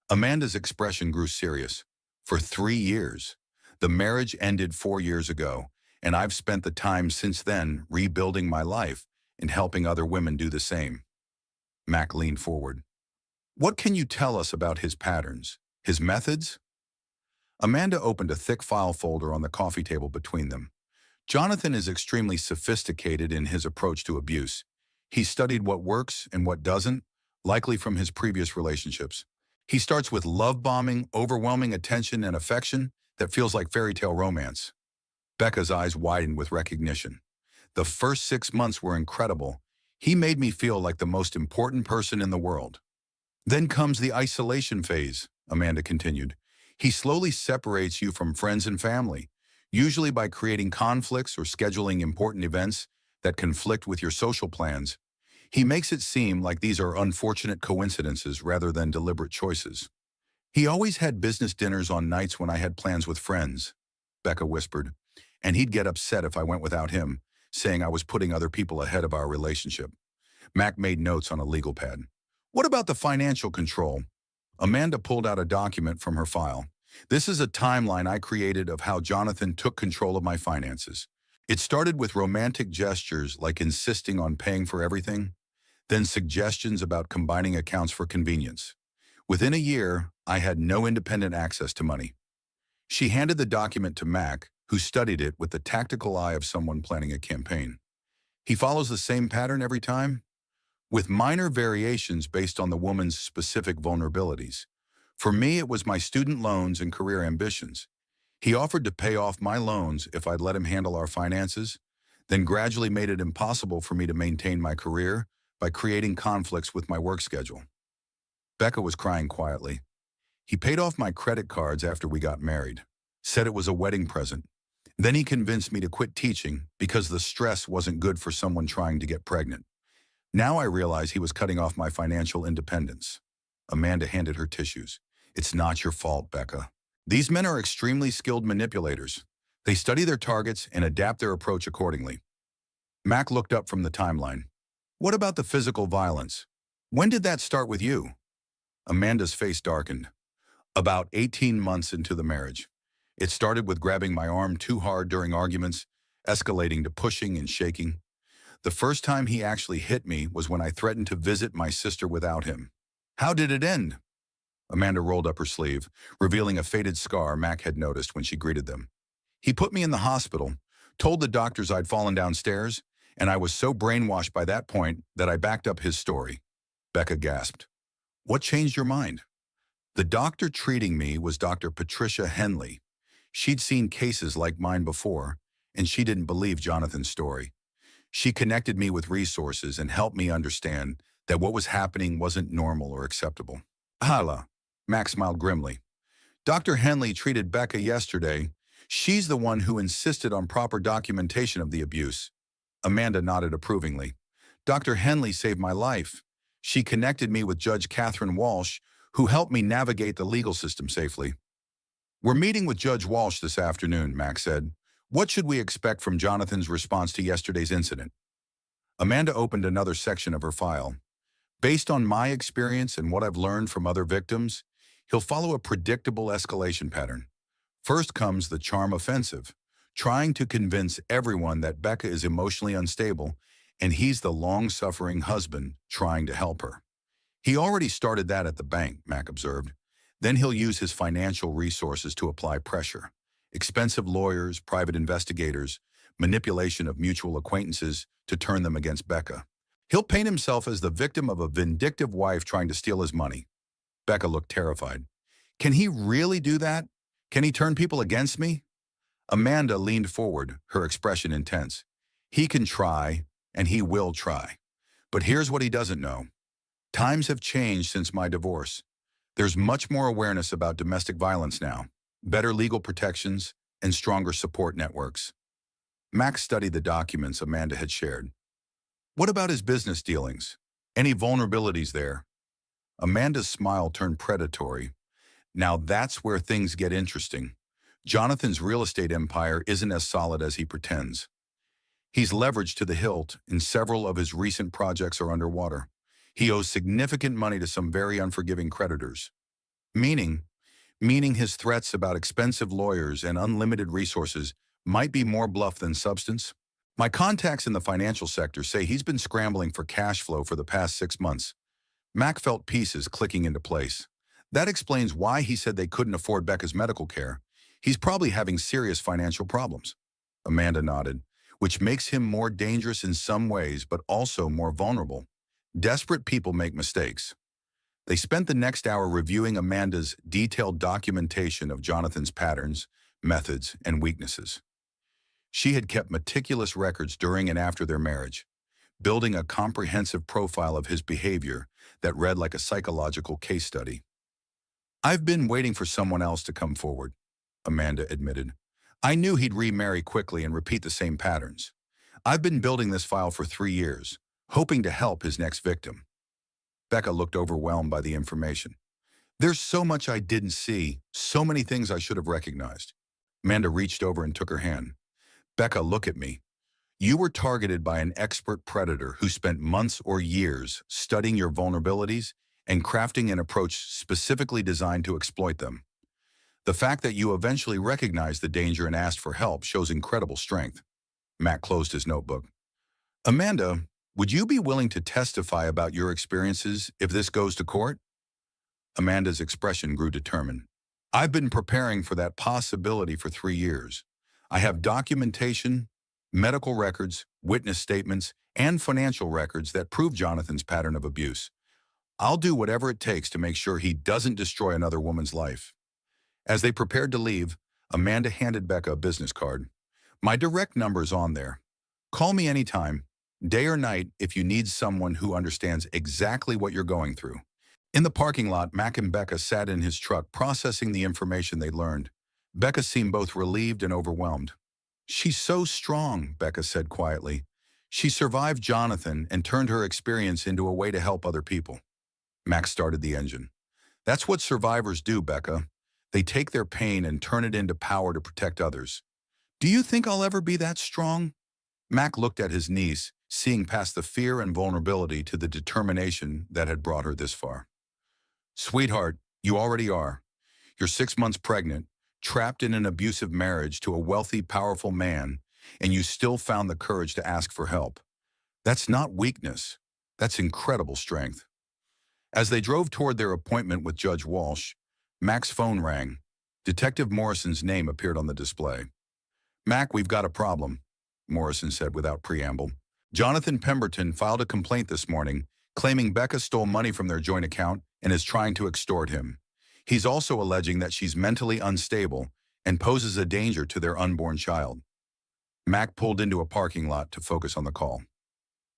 S1: Amanda's expression grew serious. "For 3 years. The marriage ended 4 years ago, and I've spent the time since then rebuilding my life and helping other women do the same." Mac leaned forward. "What can you tell us about his patterns, his methods?" Amanda opened a thick file folder on the coffee table between them. "Jonathan is extremely sophisticated in his approach to abuse. He studied what works and what doesn't, likely from his previous relationships. He starts with love bombing, overwhelming attention and affection that feels like fairy tale romance." Becca's eyes widened with recognition. "The first 6 months were incredible. He made me feel like the most important person in the world. Then comes the isolation phase," Amanda continued. "He slowly separates you from friends and family, usually by creating conflicts or scheduling important events that conflict with your social plans. He makes it seem like these are unfortunate coincidences rather than deliberate choices. He always had business dinners on nights when I had plans with friends," Becca whispered, "and he'd get upset if I went without him, saying I was putting other people ahead of our relationship." Mac made notes on a legal pad. "What about the financial control?" Amanda pulled out a document from her file. "This is a timeline I created of how Jonathan took control of my finances. It started with romantic gestures like insisting on paying for everything, then suggestions about combining accounts for convenience. Within a year, I had no independent access to money." She handed the document to Mac, who studied it with the tactical eye of someone planning a campaign. "He follows the same pattern every time?" "With minor variations based on the woman's specific vulnerabilities. For me, it was my student loans and career ambitions. He offered to pay off my loans if I'd let him handle our finances, then gradually made it impossible for me to maintain my career by creating conflicts with my work schedule." Becca was crying quietly. "He paid off my credit cards after we got married, said it was a wedding present. Then he convinced me to quit teaching because the stress wasn't good for someone trying to get pregnant. Now I realize he was cutting off my financial independence." Amanda handed her tissues. "It's not your fault, Becca. These men are extremely skilled manipulators. They study their targets and adapt their approach accordingly." Mac looked up from the timeline. "What about the physical violence? When did that start with you?" Amanda's face darkened. "About 18 months into the marriage. It started with grabbing my arm too hard during arguments, escalating to pushing and shaking. The first time he actually hit me was when I threatened to visit my sister without him." "How did it end?" Amanda rolled up her sleeve, revealing a faded scar Mac had noticed when she greeted them. "He put me in the hospital, told the doctors I'd fallen downstairs, and I was so brainwashed by that point that I backed up his story." Becca gasped. "What changed your mind?" "The doctor treating me was Dr. Patricia Henley. She'd seen cases like mine before, and she didn't believe Jonathan's story. She connected me with resources and helped me understand that what was happening wasn't normal or acceptable." "Hala," Max smiled grimly. "Dr. Henley treated Becca yesterday. She's the one who insisted on proper documentation of the abuse." Amanda nodded approvingly. "Dr. Henley saved my life. She connected me with Judge Catherine Walsh, who helped me navigate the legal system safely." "We're meeting with Judge Walsh this afternoon," Max said. "What should we expect from Jonathan's response to yesterday's incident?" Amanda opened another section of her file. "Based on my experience and what I've learned from other victims, he'll follow a predictable escalation pattern. First comes the charm offensive, trying to convince everyone that Becca is emotionally unstable and he's the long-suffering husband trying to help her. He already started that at the bank," Mac observed. "Then he'll use his financial resources to apply pressure. Expensive lawyers, private investigators, manipulation of mutual acquaintances to turn them against Becca. He'll paint himself as the victim of a vindictive wife trying to steal his money." Becca looked terrified. "Can he really do that? Can he turn people against me?" Amanda leaned forward, her expression intense. "He can try, and he will try. But here's what he doesn't know. Times have changed since my divorce. There's much more awareness about domestic violence now, better legal protections, and stronger support networks. Max studied the documents Amanda had shared. What about his business dealings? Any vulnerabilities there? Amanda's smile turned predatory. Now that's where things get interesting. Jonathan's real estate empire isn't as solid as he pretends. He's leveraged to the hilt, and several of his recent projects are underwater. He owes significant money to some very unforgiving creditors. Meaning, meaning his threats about expensive lawyers and unlimited resources might be more bluff than substance. My contacts in the financial sector say he's been scrambling for cash flow for the past 6 months. Mac felt pieces clicking into place. That explains why he said they couldn't afford Becca's medical care. He's probably having serious financial problems. Amanda nodded, which makes him more dangerous in some ways, but also more vulnerable. Desperate people make mistakes. They spent the next hour reviewing Amanda's detailed documentation of Jonathan's patterns, methods, and weaknesses. She had kept meticulous records during and after their marriage, building a comprehensive profile of his behavior that read like a psychological case study. I've been waiting for someone else to come forward, Amanda admitted. I knew he'd remarry quickly and repeat the same patterns. I've been building this file for 3 years, hoping to help his next victim. Becca looked overwhelmed by the information. There's so much I didn't see, so many things I should have recognized. Amanda reached over and took her hand. Becca, look at me. You were targeted by an expert predator who spent months or years studying your vulnerabilities and crafting an approach specifically designed to exploit them. The fact that you eventually recognized the danger and asked for help shows incredible strength. Matt closed his notebook. Amanda, would you be willing to testify about your experiences if this goes to court? Amanda's expression grew determined. I've been preparing for that possibility for 3 years. I have documentation, medical records, witness statements, and financial records that prove Jonathan's pattern of abuse. I'll do whatever it takes to make sure he doesn't destroy another woman's life. As they prepared to leave, Amanda handed Becca a business card. My direct number's on there. Call me anytime, day or night, if you need someone who understands exactly what you're going through. In the parking lot, Mac and Becca sat in his truck processing the information they learned. Becca seemed both relieved and overwhelmed. She's so strong, Becca said quietly. She survived Jonathan and turned her experience into a way to help other people. Max started the engine. That's what survivors do, Becca. They take their pain and turn it into power to protect others. Do you think I'll ever be that strong? Mac looked at his niece, seeing past the fear and vulnerability to the determination that had brought her this far. Sweetheart, you already are. You're 6 months pregnant, trapped in an abusive marriage to a wealthy, powerful man, and you still found the courage to ask for help. That's not weakness. That's incredible strength. As they drove toward their appointment with Judge Walsh, Mac's phone rang. Detective Morrison's name appeared on the display. Mac, we've got a problem, Morrison said without preamble. Jonathan Pemberton filed a complaint this morning, claiming Becca stole money from their joint account and is trying to extort him. He's also alleging that she's mentally unstable and poses a danger to their unborn child. Mac pulled into a parking lot to focus on the call.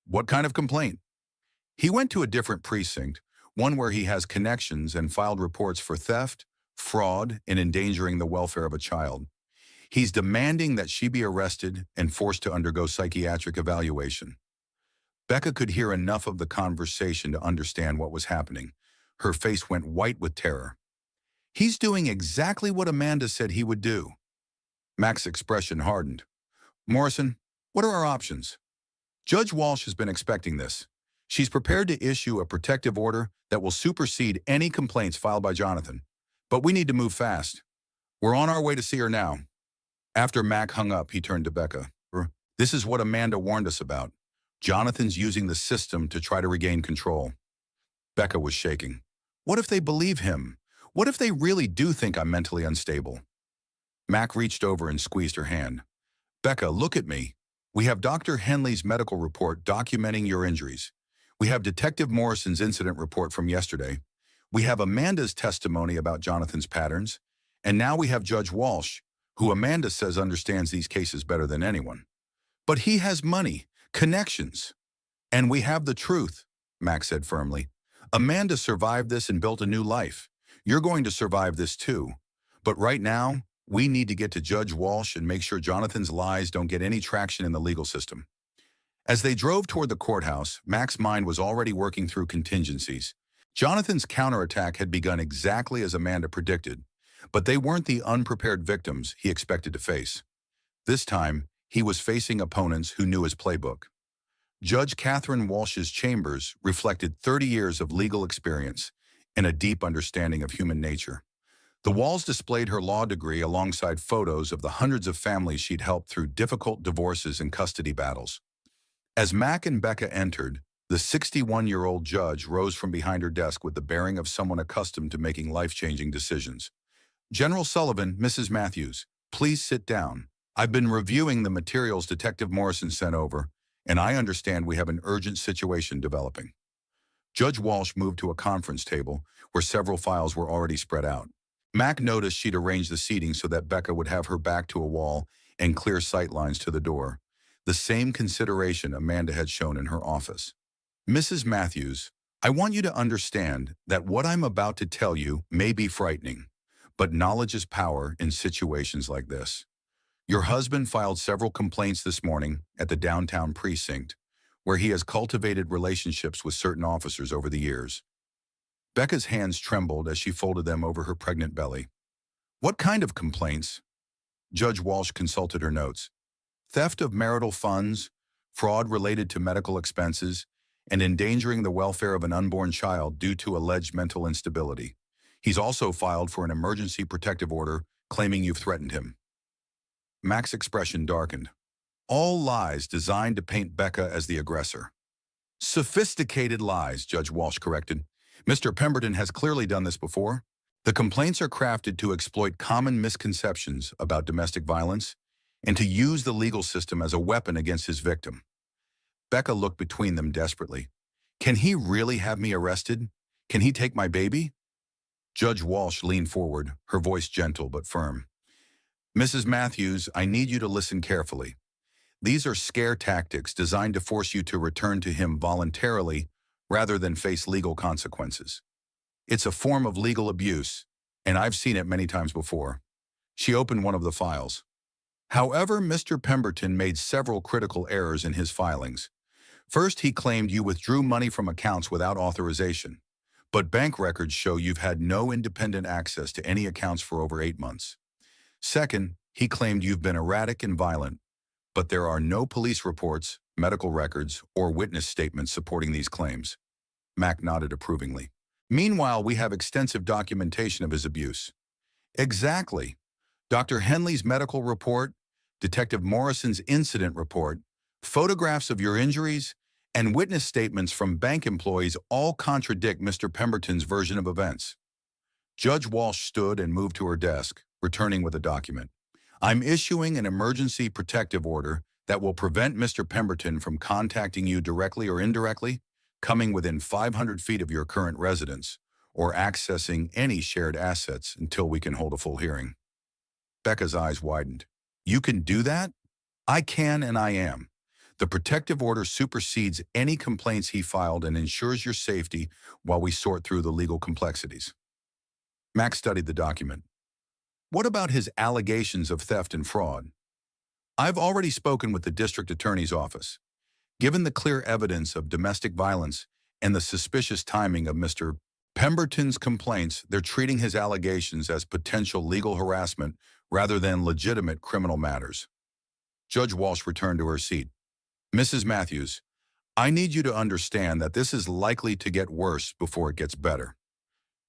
S1: What kind of complaint? He went to a different precinct, one where he has connections and filed reports for theft, fraud, and endangering the welfare of a child. He's demanding that she be arrested and forced to undergo psychiatric evaluation. Becca could hear enough of the conversation to understand what was happening. Her face went white with terror. He's doing exactly what Amanda said he would do. Mac's expression hardened. Morrison, what are our options? Judge Walsh has been expecting this. She's prepared to issue a protective order that will supersede any complaints filed by Jonathan. But we need to move fast. We're on our way to see her now. After Mac hung up, he turned to Becca. This is what Amanda warned us about. Jonathan's using the system to try to regain control. Becca was shaking. What if they believe him? What if they really do think I'm mentally unstable? Mac reached over and squeezed her hand. Becca, look at me. We have Dr. Henley's medical report documenting your injuries. We have Detective Morrison's incident report from yesterday. We have Amanda's testimony about Jonathan's patterns. And now we have Judge Walsh, who Amanda says understands these cases better than anyone. But he has money, connections. And we have the truth, Max said firmly. Amanda survived this and built a new life. You're going to survive this too. But right now, we need to get to Judge Walsh and make sure Jonathan's lies don't get any traction in the legal system. As they drove toward the courthouse, Mac's mind was already working through contingencies. Jonathan's counterattack had begun exactly as Amanda predicted, but they weren't the unprepared victims he expected to face. This time, he was facing opponents who knew his playbook. Judge Catherine Walsh's chambers reflected 30 years of legal experience and a deep understanding of human nature. The walls displayed her law degree alongside photos of the hundreds of families she'd helped through difficult divorces and custody battles. As Mac and Becca entered, the 61-year-old judge rose from behind her desk with the bearing of someone accustomed to making life-changing decisions. "General Sullivan, Mrs. Matthews, please sit down. I've been reviewing the materials Detective Morrison sent over, and I understand we have an urgent situation developing." Judge Walsh moved to a conference table where several files were already spread out. Mac noticed she'd arranged the seating so that Becca would have her back to a wall and clear sight lines to the door, the same consideration Amanda had shown in her office. "Mrs. Matthews, I want you to understand that what I'm about to tell you may be frightening, but knowledge is power in situations like this. Your husband filed several complaints this morning at the downtown precinct, where he has cultivated relationships with certain officers over the years." Becca's hands trembled as she folded them over her pregnant belly. "What kind of complaints?" Judge Walsh consulted her notes. "Theft of marital funds, fraud related to medical expenses, and endangering the welfare of an unborn child due to alleged mental instability. He's also filed for an emergency protective order claiming you've threatened him." Mac's expression darkened. All lies designed to paint Becca as the aggressor. "Sophisticated lies," Judge Walsh corrected. "Mr. Pemberton has clearly done this before. The complaints are crafted to exploit common misconceptions about domestic violence and to use the legal system as a weapon against his victim." Becca looked between them desperately. "Can he really have me arrested? Can he take my baby?" Judge Walsh leaned forward, her voice gentle but firm. "Mrs. Matthews, I need you to listen carefully. These are scare tactics designed to force you to return to him voluntarily rather than face legal consequences. It's a form of legal abuse, and I've seen it many times before." She opened one of the files. "However, Mr. Pemberton made several critical errors in his filings. First, he claimed you withdrew money from accounts without authorization, but bank records show you've had no independent access to any accounts for over 8 months. Second, he claimed you've been erratic and violent, but there are no police reports, medical records, or witness statements supporting these claims." Mac nodded approvingly. "Meanwhile, we have extensive documentation of his abuse." "Exactly. Dr. Henley's medical report, Detective Morrison's incident report, photographs of your injuries, and witness statements from bank employees all contradict Mr. Pemberton's version of events." Judge Walsh stood and moved to her desk, returning with a document. "I'm issuing an emergency protective order that will prevent Mr. Pemberton from contacting you directly or indirectly, coming within 500 feet of your current residence, or accessing any shared assets until we can hold a full hearing." Becca's eyes widened. "You can do that?" "I can and I am. The protective order supersedes any complaints he filed and ensures your safety while we sort through the legal complexities." Max studied the document. "What about his allegations of theft and fraud?" "I've already spoken with the district attorney's office. Given the clear evidence of domestic violence and the suspicious timing of Mr. Pemberton's complaints, they're treating his allegations as potential legal harassment rather than legitimate criminal matters." Judge Walsh returned to her seat. "Mrs. Matthews, I need you to understand that this is likely to get worse before it gets better.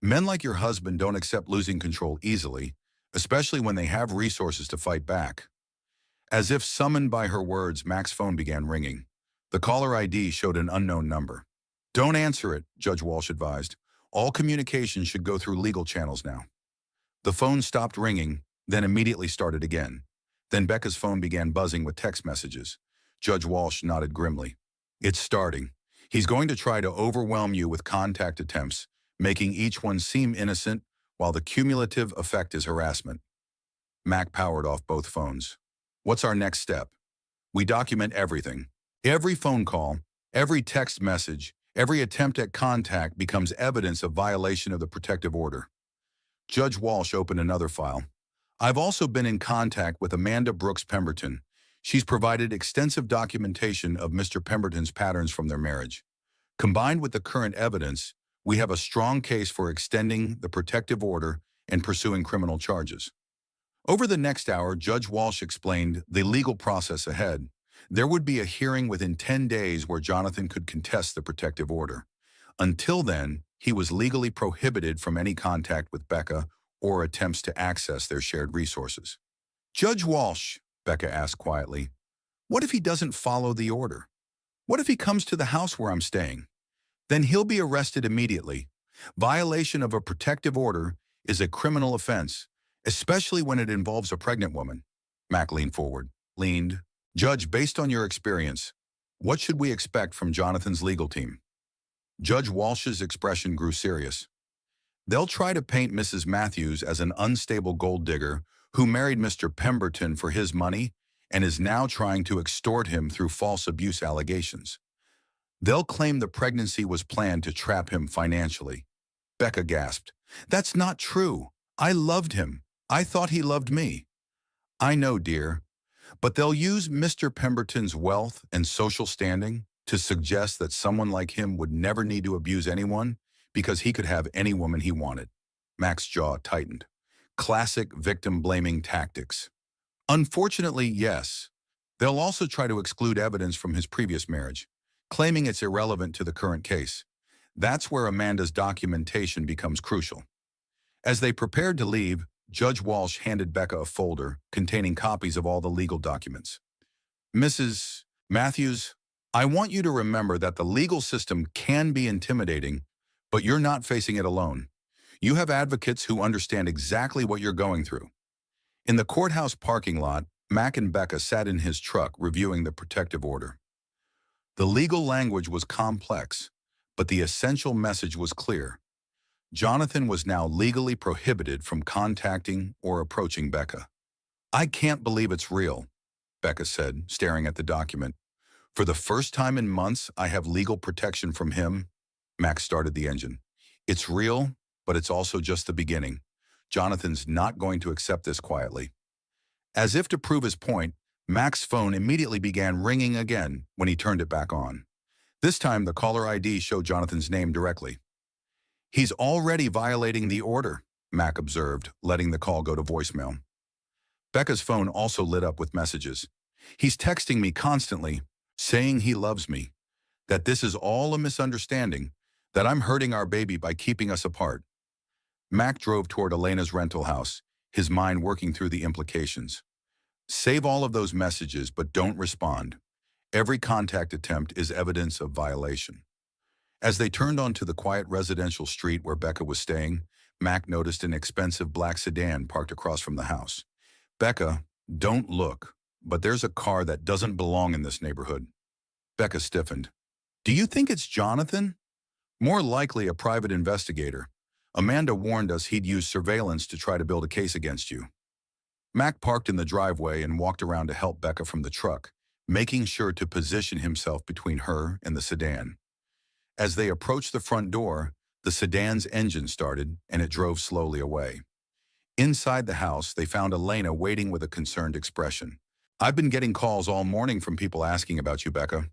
S1: Men like your husband don't accept losing control easily, especially when they have resources to fight back." As if summoned by her words, Mac's phone began ringing. The caller ID showed an unknown number. "Don't answer it," Judge Walsh advised. "All communication should go through legal channels now." The phone stopped ringing, then immediately started again. Then Becca's phone began buzzing with text messages. Judge Walsh nodded grimly. "It's starting. He's going to try to overwhelm you with contact attempts, making each one seem innocent, while the cumulative effect is harassment." Mac powered off both phones. "What's our next step?" "We document everything. Every phone call, every text message, every attempt at contact becomes evidence of violation of the protective order. Judge Walsh opened another file. I've also been in contact with Amanda Brooks Pemberton. She's provided extensive documentation of Mr. Pemberton's patterns from their marriage. Combined with the current evidence, we have a strong case for extending the protective order and pursuing criminal charges. Over the next hour, Judge Walsh explained the legal process ahead. There would be a hearing within 10 days where Jonathan could contest the protective order. Until then, he was legally prohibited from any contact with Becca or attempts to access their shared resources. Judge Walsh, Becca asked quietly, what if he doesn't follow the order? What if he comes to the house where I'm staying? Then he'll be arrested immediately. Violation of a protective order is a criminal offense, especially when it involves a pregnant woman. Mac leaned forward. Judge, based on your experience, what should we expect from Jonathan's legal team? Judge Walsh's expression grew serious. They'll try to paint Mrs. Matthews as an unstable gold digger who married Mr. Pemberton for his money and is now trying to extort him through false abuse allegations. They'll claim the pregnancy was planned to trap him financially. Becca gasped. That's not true. I loved him. I thought he loved me. I know, dear. But they'll use Mr. Pemberton's wealth and social standing to suggest that someone like him would never need to abuse anyone because he could have any woman he wanted. Mac's jaw tightened. Classic victim-blaming tactics. Unfortunately, yes. They'll also try to exclude evidence from his previous marriage, claiming it's irrelevant to the current case. That's where Amanda's documentation becomes crucial. As they prepared to leave, Judge Walsh handed Becca a folder containing copies of all the legal documents. Mrs. Matthews, I want you to remember that the legal system can be intimidating, but you're not facing it alone. You have advocates who understand exactly what you're going through. In the courthouse parking lot, Mac and Becca sat in his truck reviewing the protective order. The legal language was complex, but the essential message was clear. Jonathan was now legally prohibited from contacting or approaching Becca. I can't believe it's real, Becca said, staring at the document. For the first time in months, I have legal protection from him. Max started the engine. It's real, but it's also just the beginning. Jonathan's not going to accept this quietly. As if to prove his point, Mac's phone immediately began ringing again when he turned it back on. This time, the caller ID showed Jonathan's name directly. He's already violating the order, Mac observed, letting the call go to voicemail. Becca's phone also lit up with messages. He's texting me constantly, saying he loves me, that this is all a misunderstanding, that I'm hurting our baby by keeping us apart. Mac drove toward Elena's rental house, his mind working through the implications. Save all of those messages, but don't respond. Every contact attempt is evidence of violation. As they turned onto the quiet residential street where Becca was staying, Mac noticed an expensive black sedan parked across from the house. Becca, don't look, but there's a car that doesn't belong in this neighborhood. Becca stiffened. Do you think it's Jonathan? More likely a private investigator. Amanda warned us he'd use surveillance to try to build a case against you. Mac parked in the driveway and walked around to help Becca from the truck, making sure to position himself between her and the sedan. As they approached the front door, the sedan's engine started and it drove slowly away. Inside the house, they found Elena waiting with a concerned expression. I've been getting calls all morning from people asking about you, Becca.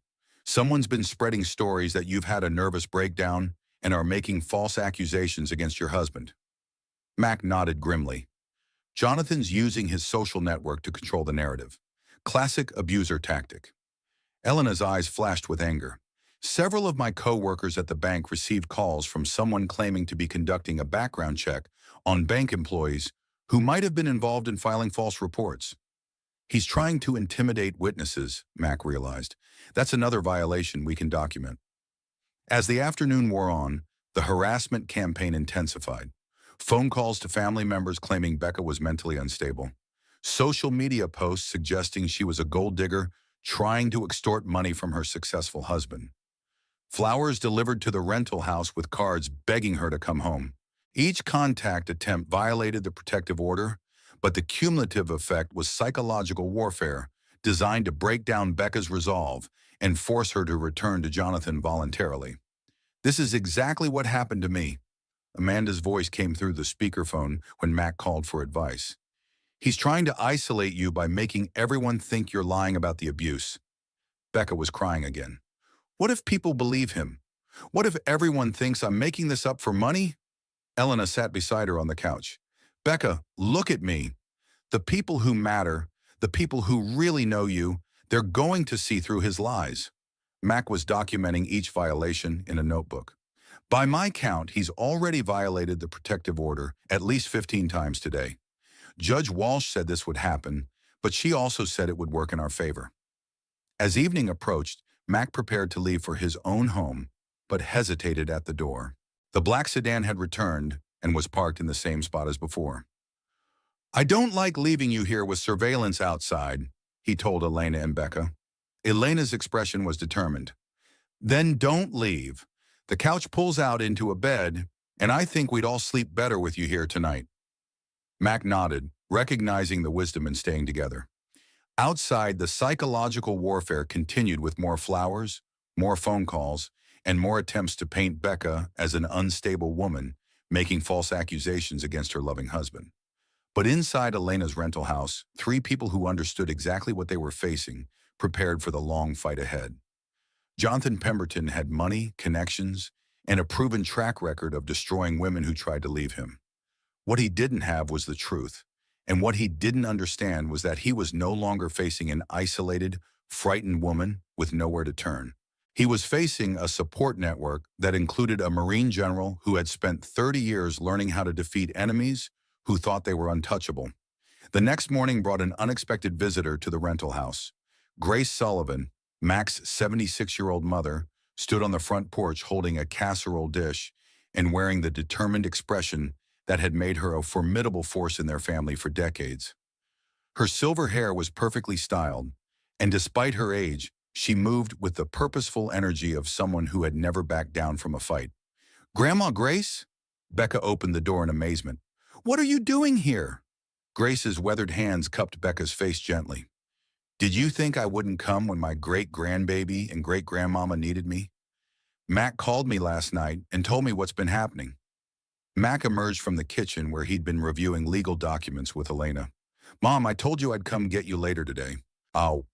S1: Someone's been spreading stories that you've had a nervous breakdown and are making false accusations against your husband. Mac nodded grimly. Jonathan's using his social network to control the narrative. Classic abuser tactic. Elena's eyes flashed with anger. Several of my co-workers at the bank received calls from someone claiming to be conducting a background check on bank employees who might have been involved in filing false reports. He's trying to intimidate witnesses, Mac realized. That's another violation we can document. As the afternoon wore on, the harassment campaign intensified. Phone calls to family members claiming Becca was mentally unstable. Social media posts suggesting she was a gold digger trying to extort money from her successful husband. Flowers delivered to the rental house with cards begging her to come home. Each contact attempt violated the protective order, but the cumulative effect was psychological warfare designed to break down Becca's resolve and force her to return to Jonathan voluntarily. This is exactly what happened to me. Amanda's voice came through the speakerphone when Mac called for advice. He's trying to isolate you by making everyone think you're lying about the abuse. Becca was crying again. What if people believe him? What if everyone thinks I'm making this up for money? Elena sat beside her on the couch. Becca, look at me. The people who matter, the people who really know you, they're going to see through his lies. Mac was documenting each violation in a notebook. By my count, he's already violated the protective order at least 15 times today. Judge Walsh said this would happen, but she also said it would work in our favor. As evening approached, Mac prepared to leave for his own home, but hesitated at the door. The black sedan had returned and was parked in the same spot as before. I don't like leaving you here with surveillance outside, he told Elena and Becca. Elena's expression was determined. Then don't leave. The couch pulls out into a bed, and I think we'd all sleep better with you here tonight. Mac nodded, recognizing the wisdom in staying together. Outside, the psychological warfare continued with more flowers, more phone calls, and more attempts to paint Becca as an unstable woman, making false accusations against her loving husband. But inside Elena's rental house, three people who understood exactly what they were facing prepared for the long fight ahead. Jonathan Pemberton had money, connections, and a proven track record of destroying women who tried to leave him. What he didn't have was the truth, and what he didn't understand was that he was no longer facing an isolated, frightened woman with nowhere to turn. He was facing a support network that included a Marine general who had spent 30 years learning how to defeat enemies who thought they were untouchable. The next morning brought an unexpected visitor to the rental house. Grace Sullivan, Mac's 76-year-old mother, stood on the front porch holding a casserole dish and wearing the determined expression that had made her a formidable force in their family for decades. Her silver hair was perfectly styled, and despite her age, she moved with the purposeful energy of someone who had never backed down from a fight. Grandma Grace? Becca opened the door in amazement. What are you doing here? Grace's weathered hands cupped Becca's face gently. Did you think I wouldn't come when my great-grandbaby and great-grandmama needed me? Mac called me last night and told me what's been happening. Mac emerged from the kitchen where he'd been reviewing legal documents with Elena. Mom, I told you I'd come get you later today. Oh.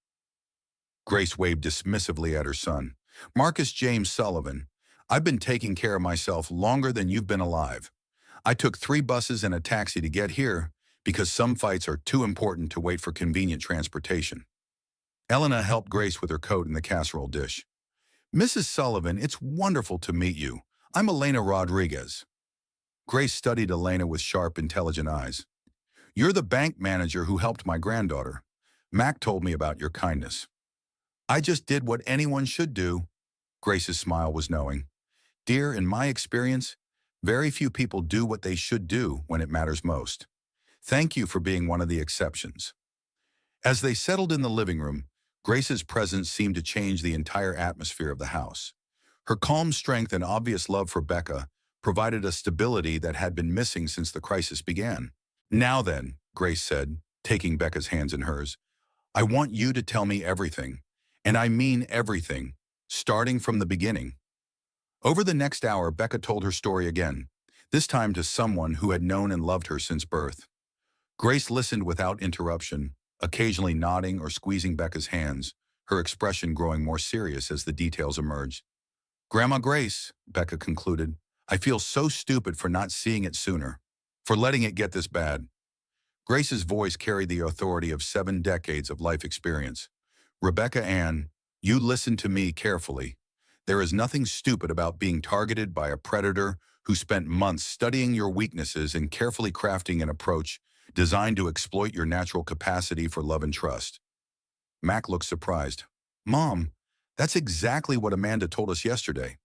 S1: Grace waved dismissively at her son. Marcus James Sullivan, I've been taking care of myself longer than you've been alive. I took 3 buses and a taxi to get here because some fights are too important to wait for convenient transportation. Elena helped Grace with her coat and the casserole dish. Mrs. Sullivan, it's wonderful to meet you. I'm Elena Rodriguez. Grace studied Elena with sharp, intelligent eyes. You're the bank manager who helped my granddaughter. Mac told me about your kindness. I just did what anyone should do. Grace's smile was knowing. Dear, in my experience, very few people do what they should do when it matters most. Thank you for being one of the exceptions. As they settled in the living room, Grace's presence seemed to change the entire atmosphere of the house. Her calm strength and obvious love for Becca provided a stability that had been missing since the crisis began. Now then, Grace said, taking Becca's hands in hers, I want you to tell me everything, and I mean everything, starting from the beginning. Over the next hour, Becca told her story again, this time to someone who had known and loved her since birth. Grace listened without interruption, occasionally nodding or squeezing Becca's hands, her expression growing more serious as the details emerged. Grandma Grace, Becca concluded, I feel so stupid for not seeing it sooner, for letting it get this bad. Grace's voice carried the authority of 7 decades of life experience. Rebecca Ann, you listen to me carefully. There is nothing stupid about being targeted by a predator who spent months studying your weaknesses and carefully crafting an approach designed to exploit your natural capacity for love and trust. Mac looked surprised. Mom, that's exactly what Amanda told us yesterday.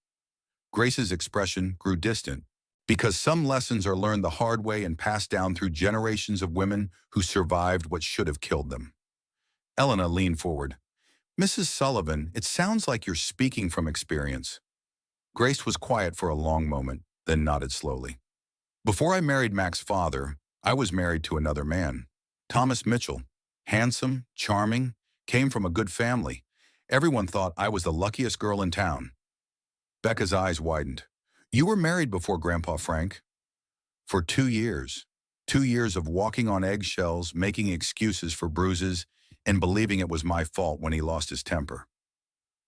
S1: Grace's expression grew distant, because some lessons are learned the hard way and passed down through generations of women who survived what should have killed them. Elena leaned forward. Mrs. Sullivan, it sounds like you're speaking from experience. Grace was quiet for a long moment, then nodded slowly. Before I married Mac's father, I was married to another man, Thomas Mitchell. Handsome, charming, came from a good family. Everyone thought I was the luckiest girl in town. Becca's eyes widened. You were married before Grandpa Frank for 2 years. 2 years of walking on eggshells, making excuses for bruises, and believing it was my fault when he lost his temper.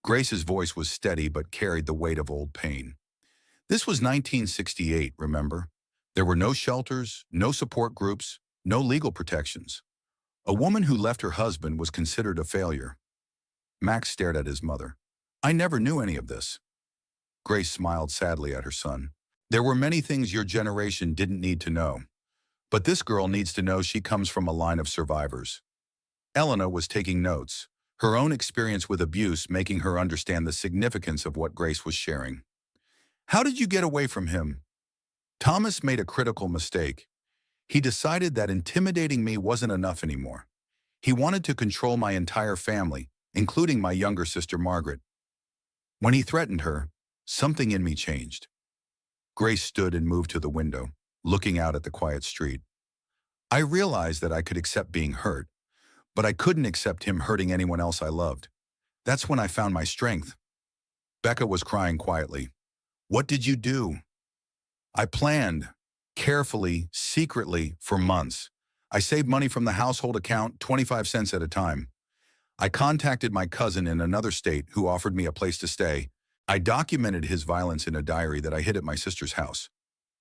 S1: Grace's voice was steady but carried the weight of old pain. This was 1968, remember? There were no shelters, no support groups, no legal protections. A woman who left her husband was considered a failure. Max stared at his mother. I never knew any of this. Grace smiled sadly at her son. There were many things your generation didn't need to know. But this girl needs to know she comes from a line of survivors. Elena was taking notes, her own experience with abuse making her understand the significance of what Grace was sharing. How did you get away from him? Thomas made a critical mistake. He decided that intimidating me wasn't enough anymore. He wanted to control my entire family, including my younger sister Margaret. When he threatened her, something in me changed. Grace stood and moved to the window, looking out at the quiet street. I realized that I could accept being hurt, but I couldn't accept him hurting anyone else I loved. That's when I found my strength. Becca was crying quietly. What did you do? I planned, carefully, secretly, for months. I saved money from the household account, 25 cents at a time. I contacted my cousin in another state who offered me a place to stay. I documented his violence in a diary that I hid at my sister's house.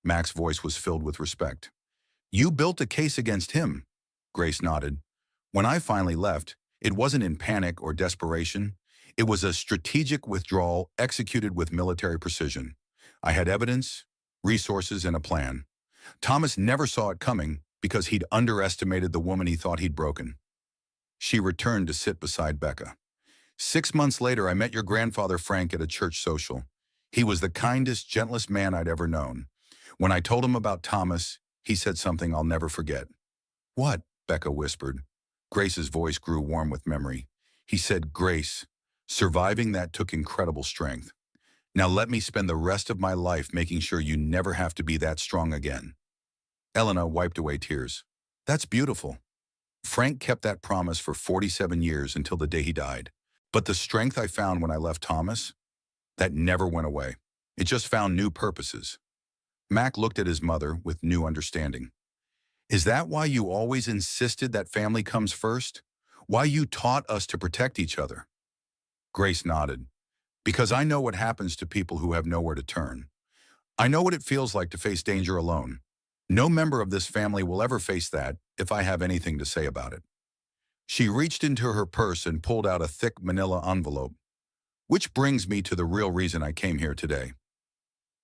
S1: Mac's voice was filled with respect. You built a case against him. Grace nodded. When I finally left, it wasn't in panic or desperation. It was a strategic withdrawal executed with military precision. I had evidence, resources, and a plan. Thomas never saw it coming because he'd underestimated the woman he thought he'd broken. She returned to sit beside Becca. 6 months later, I met your grandfather Frank at a church social. He was the kindest, gentlest man I'd ever known. When I told him about Thomas, he said something I'll never forget. What? Becca whispered. Grace's voice grew warm with memory. He said, Grace, surviving that took incredible strength. Now let me spend the rest of my life making sure you never have to be that strong again. Elena wiped away tears. That's beautiful. Frank kept that promise for 47 years until the day he died. But the strength I found when I left Thomas, that never went away. It just found new purposes. Mac looked at his mother with new understanding. Is that why you always insisted that family comes first? Why you taught us to protect each other? Grace nodded. Because I know what happens to people who have nowhere to turn. I know what it feels like to face danger alone. No member of this family will ever face that if I have anything to say about it. She reached into her purse and pulled out a thick manila envelope. Which brings me to the real reason I came here today.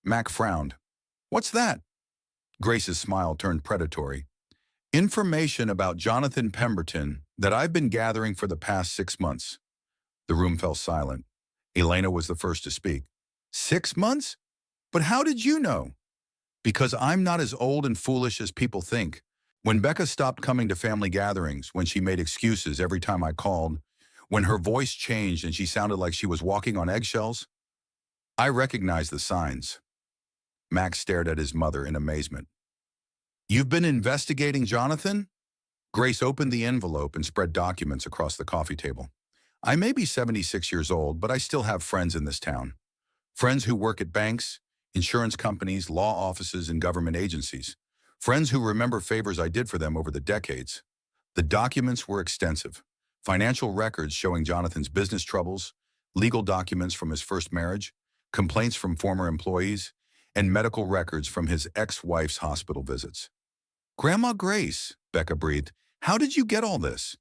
S1: Mac frowned. What's that? Grace's smile turned predatory. Information about Jonathan Pemberton that I've been gathering for the past 6 months. The room fell silent. Elena was the first to speak. 6 months? But how did you know? Because I'm not as old and foolish as people think. When Becca stopped coming to family gatherings, when she made excuses every time I called, when her voice changed and she sounded like she was walking on eggshells, I recognized the signs. Max stared at his mother in amazement. You've been investigating Jonathan? Grace opened the envelope and spread documents across the coffee table. I may be 76 years old, but I still have friends in this town. Friends who work at banks, insurance companies, law offices, and government agencies. Friends who remember favors I did for them over the decades. The documents were extensive. Financial records showing Jonathan's business troubles, legal documents from his first marriage, complaints from former employees, and medical records from his ex-wife's hospital visits. Grandma Grace, Becca breathed, how did you get all this?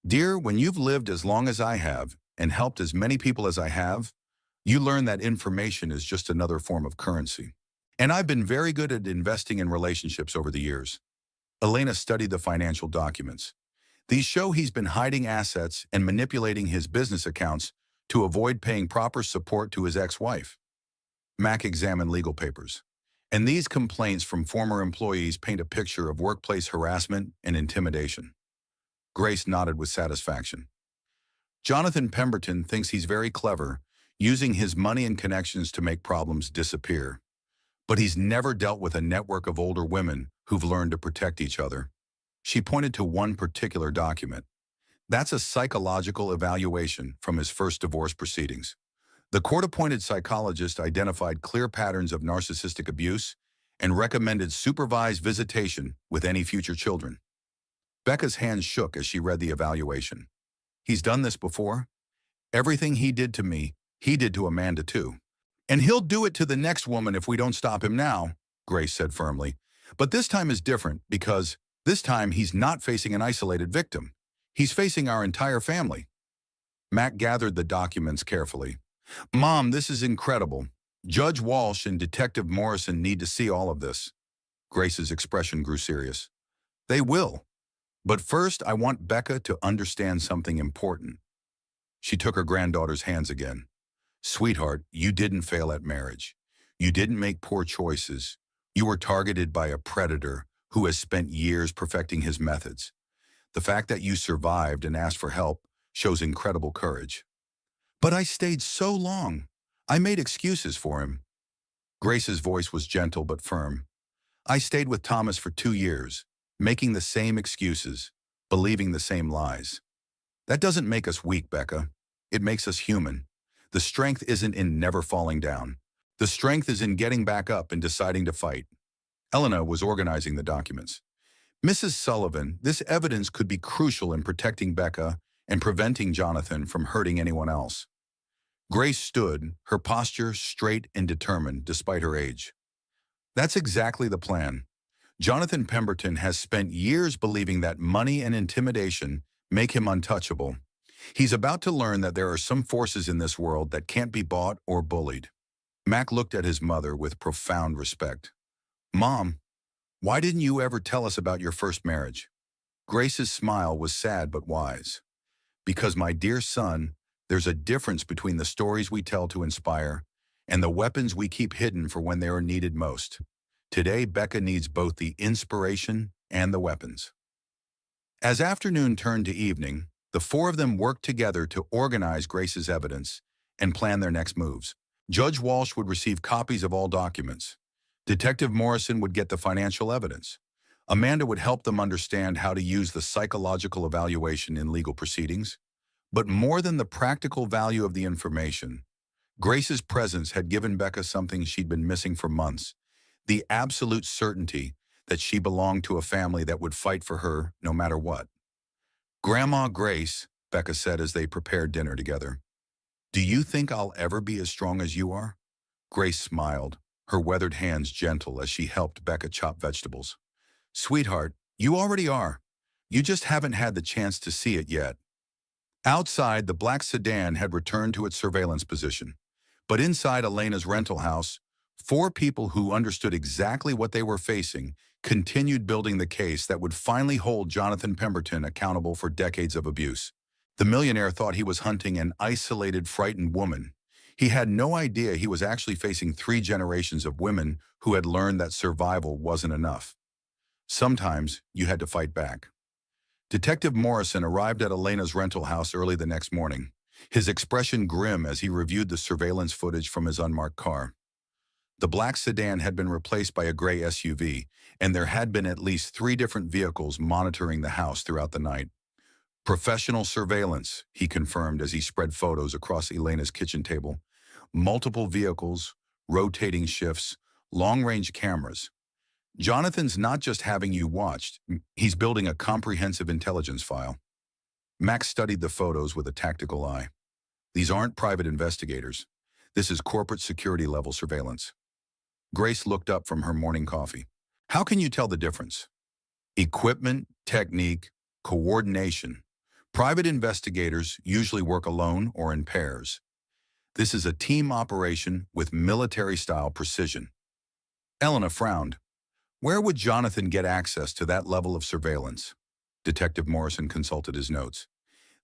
S1: Dear, when you've lived as long as I have and helped as many people as I have, you learn that information is just another form of currency. And I've been very good at investing in relationships over the years. Elena studied the financial documents. These show he's been hiding assets and manipulating his business accounts to avoid paying proper support to his ex-wife. Mac examined legal papers. And these complaints from former employees paint a picture of workplace harassment and intimidation. Grace nodded with satisfaction. Jonathan Pemberton thinks he's very clever, using his money and connections to make problems disappear. But he's never dealt with a network of older women who've learned to protect each other. She pointed to one particular document. That's a psychological evaluation from his first divorce proceedings. The court-appointed psychologist identified clear patterns of narcissistic abuse and recommended supervised visitation with any future children. Becca's hands shook as she read the evaluation. He's done this before. Everything he did to me, he did to Amanda too. And he'll do it to the next woman if we don't stop him now, Grace said firmly. But this time is different because this time he's not facing an isolated victim. He's facing our entire family. Mac gathered the documents carefully. Mom, this is incredible. Judge Walsh and Detective Morrison need to see all of this. Grace's expression grew serious. They will. But first, I want Becca to understand something important. She took her granddaughter's hands again. Sweetheart, you didn't fail at marriage. You didn't make poor choices. You were targeted by a predator who has spent years perfecting his methods. The fact that you survived and asked for help shows incredible courage. But I stayed so long. I made excuses for him. Grace's voice was gentle but firm. I stayed with Thomas for 2 years, making the same excuses, believing the same lies. That doesn't make us weak, Becca. It makes us human. The strength isn't in never falling down. The strength is in getting back up and deciding to fight. Elena was organizing the documents. Mrs. Sullivan, this evidence could be crucial in protecting Becca and preventing Jonathan from hurting anyone else. Grace stood, her posture straight and determined despite her age. That's exactly the plan. Jonathan Pemberton has spent years believing that money and intimidation make him untouchable. He's about to learn that there are some forces in this world that can't be bought or bullied. Mac looked at his mother with profound respect. Mom, why didn't you ever tell us about your first marriage? Grace's smile was sad but wise. Because, my dear son, there's a difference between the stories we tell to inspire and the weapons we keep hidden for when they are needed most. Today, Becca needs both the inspiration and the weapons. As afternoon turned to evening, the four of them worked together to organize Grace's evidence and plan their next moves. Judge Walsh would receive copies of all documents. Detective Morrison would get the financial evidence. Amanda would help them understand how to use the psychological evaluation in legal proceedings. But more than the practical value of the information, Grace's presence had given Becca something she'd been missing for months, the absolute certainty that she belonged to a family that would fight for her no matter what. Grandma Grace, Becca said as they prepared dinner together, do you think I'll ever be as strong as you are? Grace smiled, her weathered hands gentle as she helped Becca chop vegetables. Sweetheart, you already are. You just haven't had the chance to see it yet. Outside, the black sedan had returned to its surveillance position. But inside Elena's rental house, 4 people who understood exactly what they were facing continued building the case that would finally hold Jonathan Pemberton accountable for decades of abuse. The millionaire thought he was hunting an isolated, frightened woman. He had no idea he was actually facing 3 generations of women who had learned that survival wasn't enough. Sometimes you had to fight back. Detective Morrison arrived at Elena's rental house early the next morning, his expression grim as he reviewed the surveillance footage from his unmarked car. The black sedan had been replaced by a gray SUV, and there had been at least 3 different vehicles monitoring the house throughout the night. Professional surveillance, he confirmed as he spread photos across Elena's kitchen table. Multiple vehicles, rotating shifts, long-range cameras. Jonathan's not just having you watched, he's building a comprehensive intelligence file. Max studied the photos with a tactical eye. These aren't private investigators. This is corporate security-level surveillance. Grace looked up from her morning coffee. How can you tell the difference? Equipment, technique, coordination. Private investigators usually work alone or in pairs. This is a team operation with military-style precision. Elena frowned. Where would Jonathan get access to that level of surveillance? Detective Morrison consulted his notes.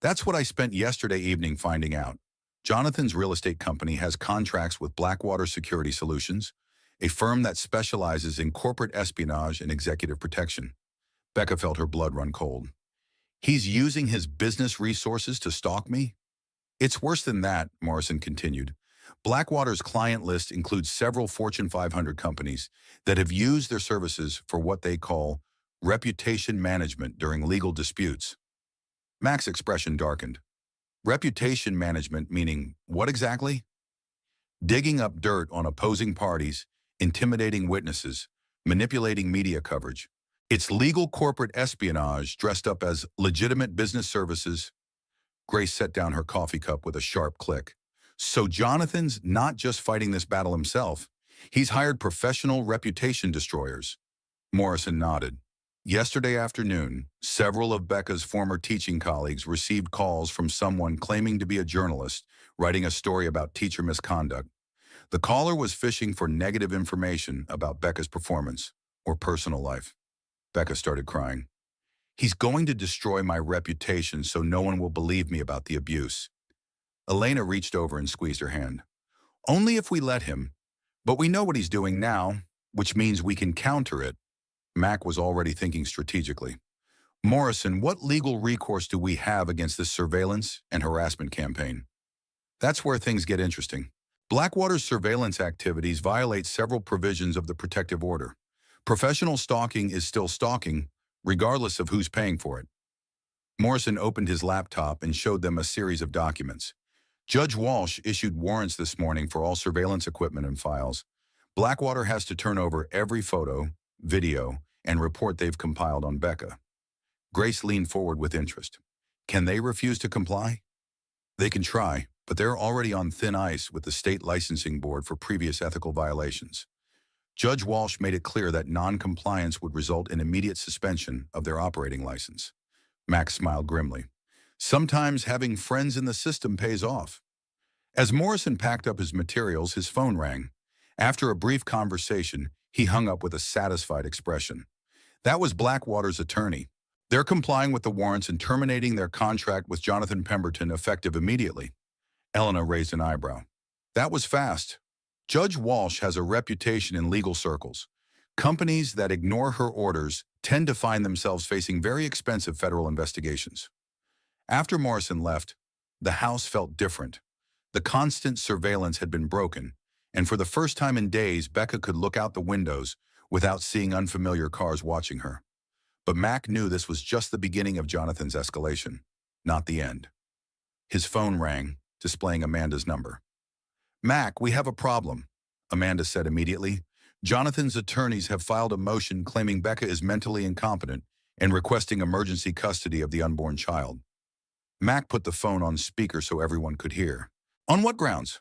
S1: That's what I spent yesterday evening finding out. Jonathan's real estate company has contracts with Blackwater Security Solutions, a firm that specializes in corporate espionage and executive protection. Becca felt her blood run cold. He's using his business resources to stalk me? It's worse than that, Morrison continued. Blackwater's client list includes several Fortune 500 companies that have used their services for what they call reputation management during legal disputes. Mac's expression darkened. Reputation management meaning what exactly? digging up dirt on opposing parties, intimidating witnesses, manipulating media coverage. It's legal corporate espionage dressed up as legitimate business services. Grace set down her coffee cup with a sharp click. So Jonathan's not just fighting this battle himself. He's hired professional reputation destroyers. Morrison nodded. Yesterday afternoon, several of Becca's former teaching colleagues received calls from someone claiming to be a journalist writing a story about teacher misconduct. The caller was fishing for negative information about Becca's performance or personal life. Becca started crying. He's going to destroy my reputation so no one will believe me about the abuse. Elena reached over and squeezed her hand. Only if we let him. But we know what he's doing now, which means we can counter it. Mac was already thinking strategically. Morrison, what legal recourse do we have against this surveillance and harassment campaign? That's where things get interesting. Blackwater's surveillance activities violate several provisions of the protective order. Professional stalking is still stalking, regardless of who's paying for it. Morrison opened his laptop and showed them a series of documents. Judge Walsh issued warrants this morning for all surveillance equipment and files. Blackwater has to turn over every photo, video, and report they've compiled on Becca. Grace leaned forward with interest. Can they refuse to comply? They can try, but they're already on thin ice with the state licensing board for previous ethical violations. Judge Walsh made it clear that non-compliance would result in immediate suspension of their operating license. Max smiled grimly. Sometimes having friends in the system pays off. As Morrison packed up his materials, his phone rang. After a brief conversation, he hung up with a satisfied expression. That was Blackwater's attorney. They're complying with the warrants and terminating their contract with Jonathan Pemberton effective immediately. Elena raised an eyebrow. That was fast. Judge Walsh has a reputation in legal circles. Companies that ignore her orders tend to find themselves facing very expensive federal investigations. After Morrison left, the house felt different. The constant surveillance had been broken, and for the first time in days, Becca could look out the windows without seeing unfamiliar cars watching her. But Mac knew this was just the beginning of Jonathan's escalation, not the end. His phone rang, displaying Amanda's number. Mac, we have a problem, Amanda said immediately. Jonathan's attorneys have filed a motion claiming Becca is mentally incompetent and requesting emergency custody of the unborn child. Mac put the phone on speaker so everyone could hear. On what grounds?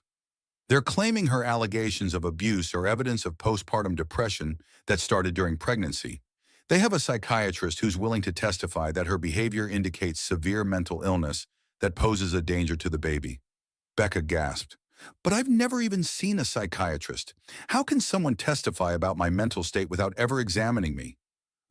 S1: They're claiming her allegations of abuse are evidence of postpartum depression that started during pregnancy. They have a psychiatrist who's willing to testify that her behavior indicates severe mental illness that poses a danger to the baby. Becca gasped. But I've never even seen a psychiatrist. How can someone testify about my mental state without ever examining me?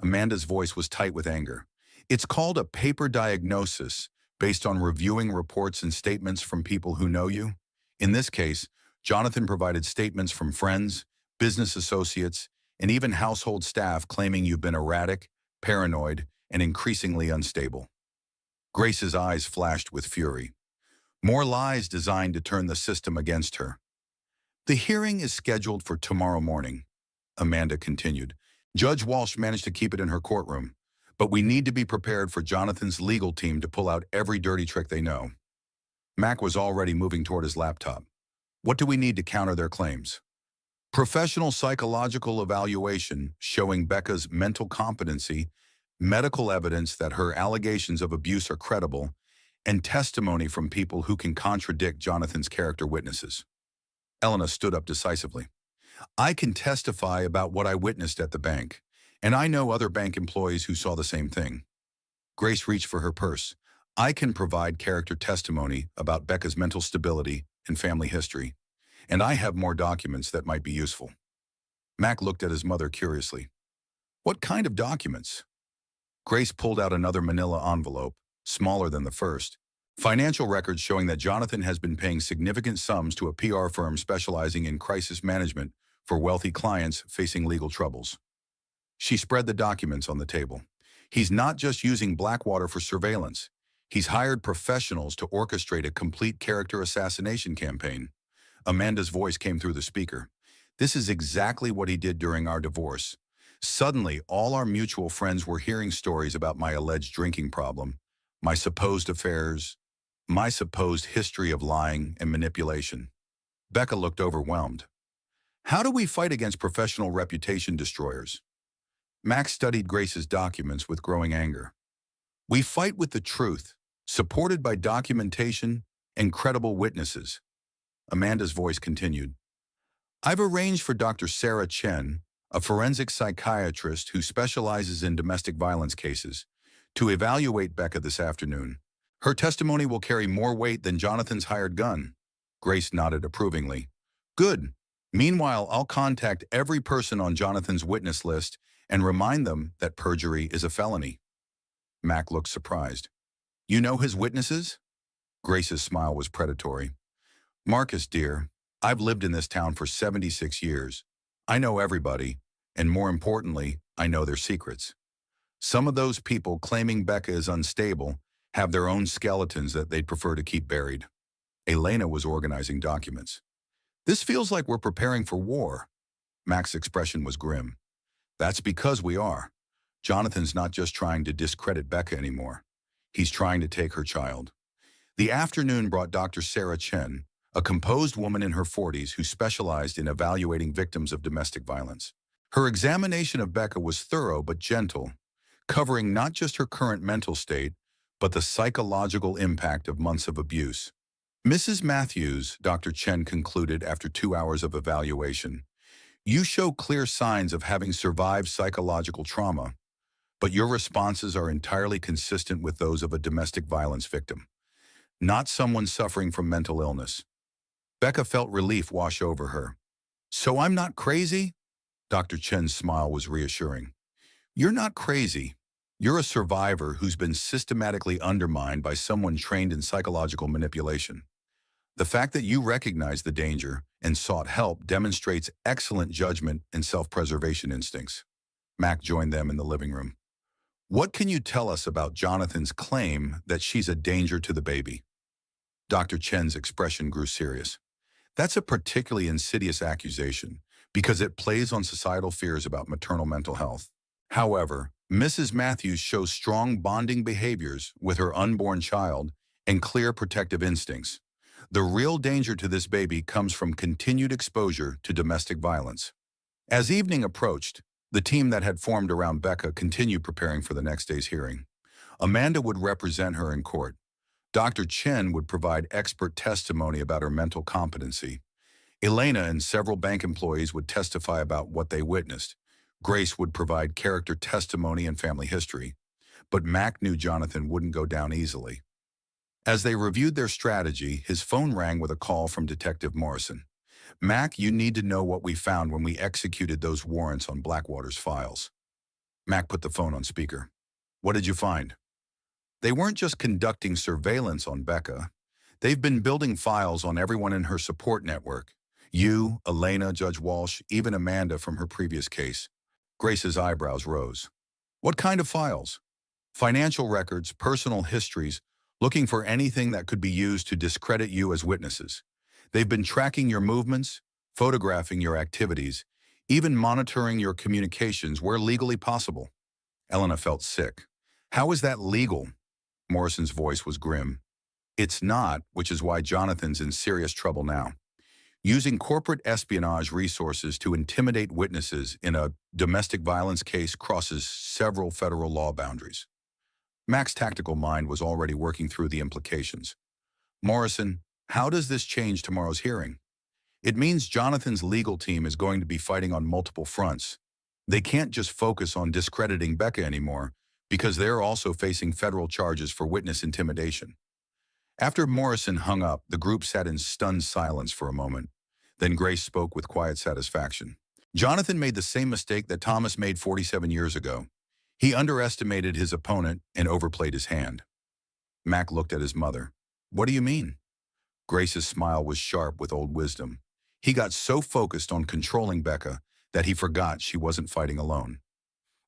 S1: Amanda's voice was tight with anger. It's called a paper diagnosis, based on reviewing reports and statements from people who know you. In this case, Jonathan provided statements from friends, business associates, and even household staff claiming you've been erratic, paranoid, and increasingly unstable. Grace's eyes flashed with fury. More lies designed to turn the system against her. The hearing is scheduled for tomorrow morning, Amanda continued. Judge Walsh managed to keep it in her courtroom, but we need to be prepared for Jonathan's legal team to pull out every dirty trick they know. Mac was already moving toward his laptop. What do we need to counter their claims? Professional psychological evaluation showing Becca's mental competency, medical evidence that her allegations of abuse are credible, and testimony from people who can contradict Jonathan's character witnesses. Elena stood up decisively. I can testify about what I witnessed at the bank, and I know other bank employees who saw the same thing. Grace reached for her purse. I can provide character testimony about Becca's mental stability and family history, and I have more documents that might be useful. Mac looked at his mother curiously. What kind of documents? Grace pulled out another manila envelope, smaller than the first. Financial records showing that Jonathan has been paying significant sums to a PR firm specializing in crisis management for wealthy clients facing legal troubles. She spread the documents on the table. He's not just using Blackwater for surveillance. He's hired professionals to orchestrate a complete character assassination campaign. Amanda's voice came through the speaker. This is exactly what he did during our divorce. Suddenly, all our mutual friends were hearing stories about my alleged drinking problem, my supposed affairs, my supposed history of lying and manipulation. Becca looked overwhelmed. How do we fight against professional reputation destroyers? Max studied Grace's documents with growing anger. We fight with the truth, supported by documentation and credible witnesses. Amanda's voice continued. I've arranged for Dr. Sarah Chen, a forensic psychiatrist who specializes in domestic violence cases, to evaluate Becca this afternoon. Her testimony will carry more weight than Jonathan's hired gun. Grace nodded approvingly. Good. Meanwhile, I'll contact every person on Jonathan's witness list and remind them that perjury is a felony. Mac looked surprised. You know his witnesses? Grace's smile was predatory. Marcus, dear, I've lived in this town for 76 years. I know everybody, and more importantly, I know their secrets. Some of those people claiming Becca is unstable have their own skeletons that they'd prefer to keep buried. Elena was organizing documents. This feels like we're preparing for war. Mac's expression was grim. That's because we are. Jonathan's not just trying to discredit Becca anymore. He's trying to take her child. The afternoon brought Dr. Sarah Chen, a composed woman in her 40s who specialized in evaluating victims of domestic violence. Her examination of Becca was thorough but gentle, covering not just her current mental state, but the psychological impact of months of abuse. Mrs. Matthews, Dr. Chen concluded after 2 hours of evaluation, you show clear signs of having survived psychological trauma, but your responses are entirely consistent with those of a domestic violence victim, not someone suffering from mental illness. Becca felt relief wash over her. So I'm not crazy? Dr. Chen's smile was reassuring. You're not crazy. You're a survivor who's been systematically undermined by someone trained in psychological manipulation. The fact that you recognized the danger and sought help demonstrates excellent judgment and self-preservation instincts. Mac joined them in the living room. What can you tell us about Jonathan's claim that she's a danger to the baby? Dr. Chen's expression grew serious. That's a particularly insidious accusation because it plays on societal fears about maternal mental health. However, Mrs. Matthews shows strong bonding behaviors with her unborn child and clear protective instincts. The real danger to this baby comes from continued exposure to domestic violence. As evening approached, the team that had formed around Becca continued preparing for the next day's hearing. Amanda would represent her in court. Dr. Chen would provide expert testimony about her mental competency. Elena and several bank employees would testify about what they witnessed. Grace would provide character testimony and family history. But Mac knew Jonathan wouldn't go down easily. As they reviewed their strategy, his phone rang with a call from Detective Morrison. Mac, you need to know what we found when we executed those warrants on Blackwater's files. Mac put the phone on speaker. What did you find? They weren't just conducting surveillance on Becca. They've been building files on everyone in her support network. You, Elena, Judge Walsh, even Amanda from her previous case. Grace's eyebrows rose. What kind of files? Financial records, personal histories, looking for anything that could be used to discredit you as witnesses. They've been tracking your movements, photographing your activities, even monitoring your communications where legally possible. Elena felt sick. How is that legal? Morrison's voice was grim. It's not, which is why Jonathan's in serious trouble now. Using corporate espionage resources to intimidate witnesses in a domestic violence case crosses several federal law boundaries. Mac's tactical mind was already working through the implications. Morrison, how does this change tomorrow's hearing? It means Jonathan's legal team is going to be fighting on multiple fronts. They can't just focus on discrediting Becca anymore because they're also facing federal charges for witness intimidation. After Morrison hung up, the group sat in stunned silence for a moment. Then Grace spoke with quiet satisfaction. Jonathan made the same mistake that Thomas made 47 years ago. He underestimated his opponent and overplayed his hand. Mac looked at his mother. What do you mean? Grace's smile was sharp with old wisdom. He got so focused on controlling Becca that he forgot she wasn't fighting alone.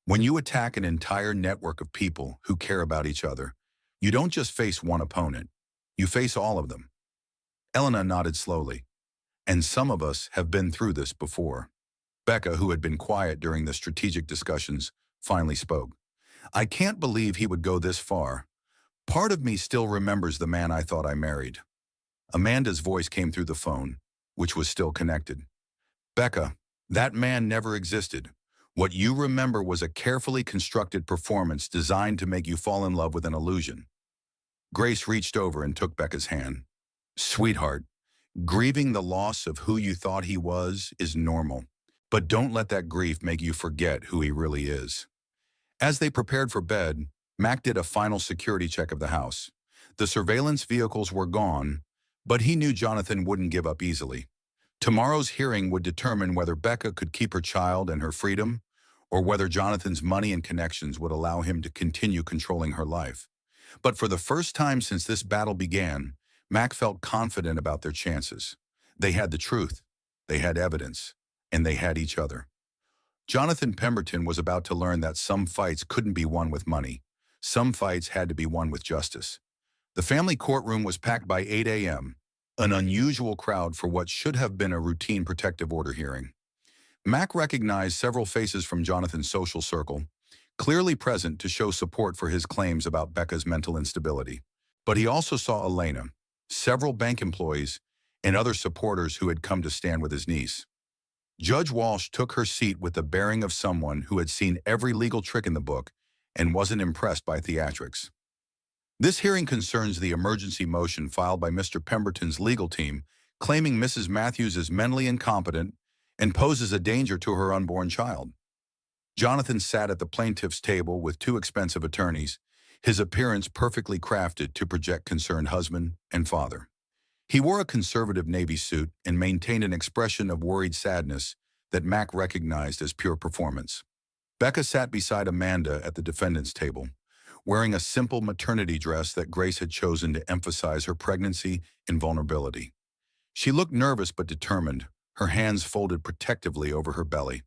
S1: When you attack an entire network of people who care about each other, you don't just face one opponent, you face all of them. Elena nodded slowly. And some of us have been through this before. Becca, who had been quiet during the strategic discussions, finally spoke. I can't believe he would go this far. Part of me still remembers the man I thought I married. Amanda's voice came through the phone. which was still connected. Becca, that man never existed. What you remember was a carefully constructed performance designed to make you fall in love with an illusion. Grace reached over and took Becca's hand. Sweetheart, grieving the loss of who you thought he was is normal, but don't let that grief make you forget who he really is. As they prepared for bed, Mac did a final security check of the house. The surveillance vehicles were gone, but he knew Jonathan wouldn't give up easily. Tomorrow's hearing would determine whether Becca could keep her child and her freedom, or whether Jonathan's money and connections would allow him to continue controlling her life. But for the first time since this battle began, Mac felt confident about their chances. They had the truth, they had evidence, and they had each other. Jonathan Pemberton was about to learn that some fights couldn't be won with money. Some fights had to be won with justice. The family courtroom was packed by 8 a.m., an unusual crowd for what should have been a routine protective order hearing. Mac recognized several faces from Jonathan's social circle, clearly present to show support for his claims about Becca's mental instability. But he also saw Elena, several bank employees, and other supporters who had come to stand with his niece. Judge Walsh took her seat with the bearing of someone who had seen every legal trick in the book and wasn't impressed by theatrics. This hearing concerns the emergency motion filed by Mr. Pemberton's legal team, claiming Mrs. Matthews is mentally incompetent and poses a danger to her unborn child. Jonathan sat at the plaintiff's table with two expensive attorneys, his appearance perfectly crafted to project concerned husband and father. He wore a conservative navy suit and maintained an expression of worried sadness that Mac recognized as pure performance. Becca sat beside Amanda at the defendant's table, wearing a simple maternity dress that Grace had chosen to emphasize her pregnancy and vulnerability. She looked nervous but determined, her hands folded protectively over her belly.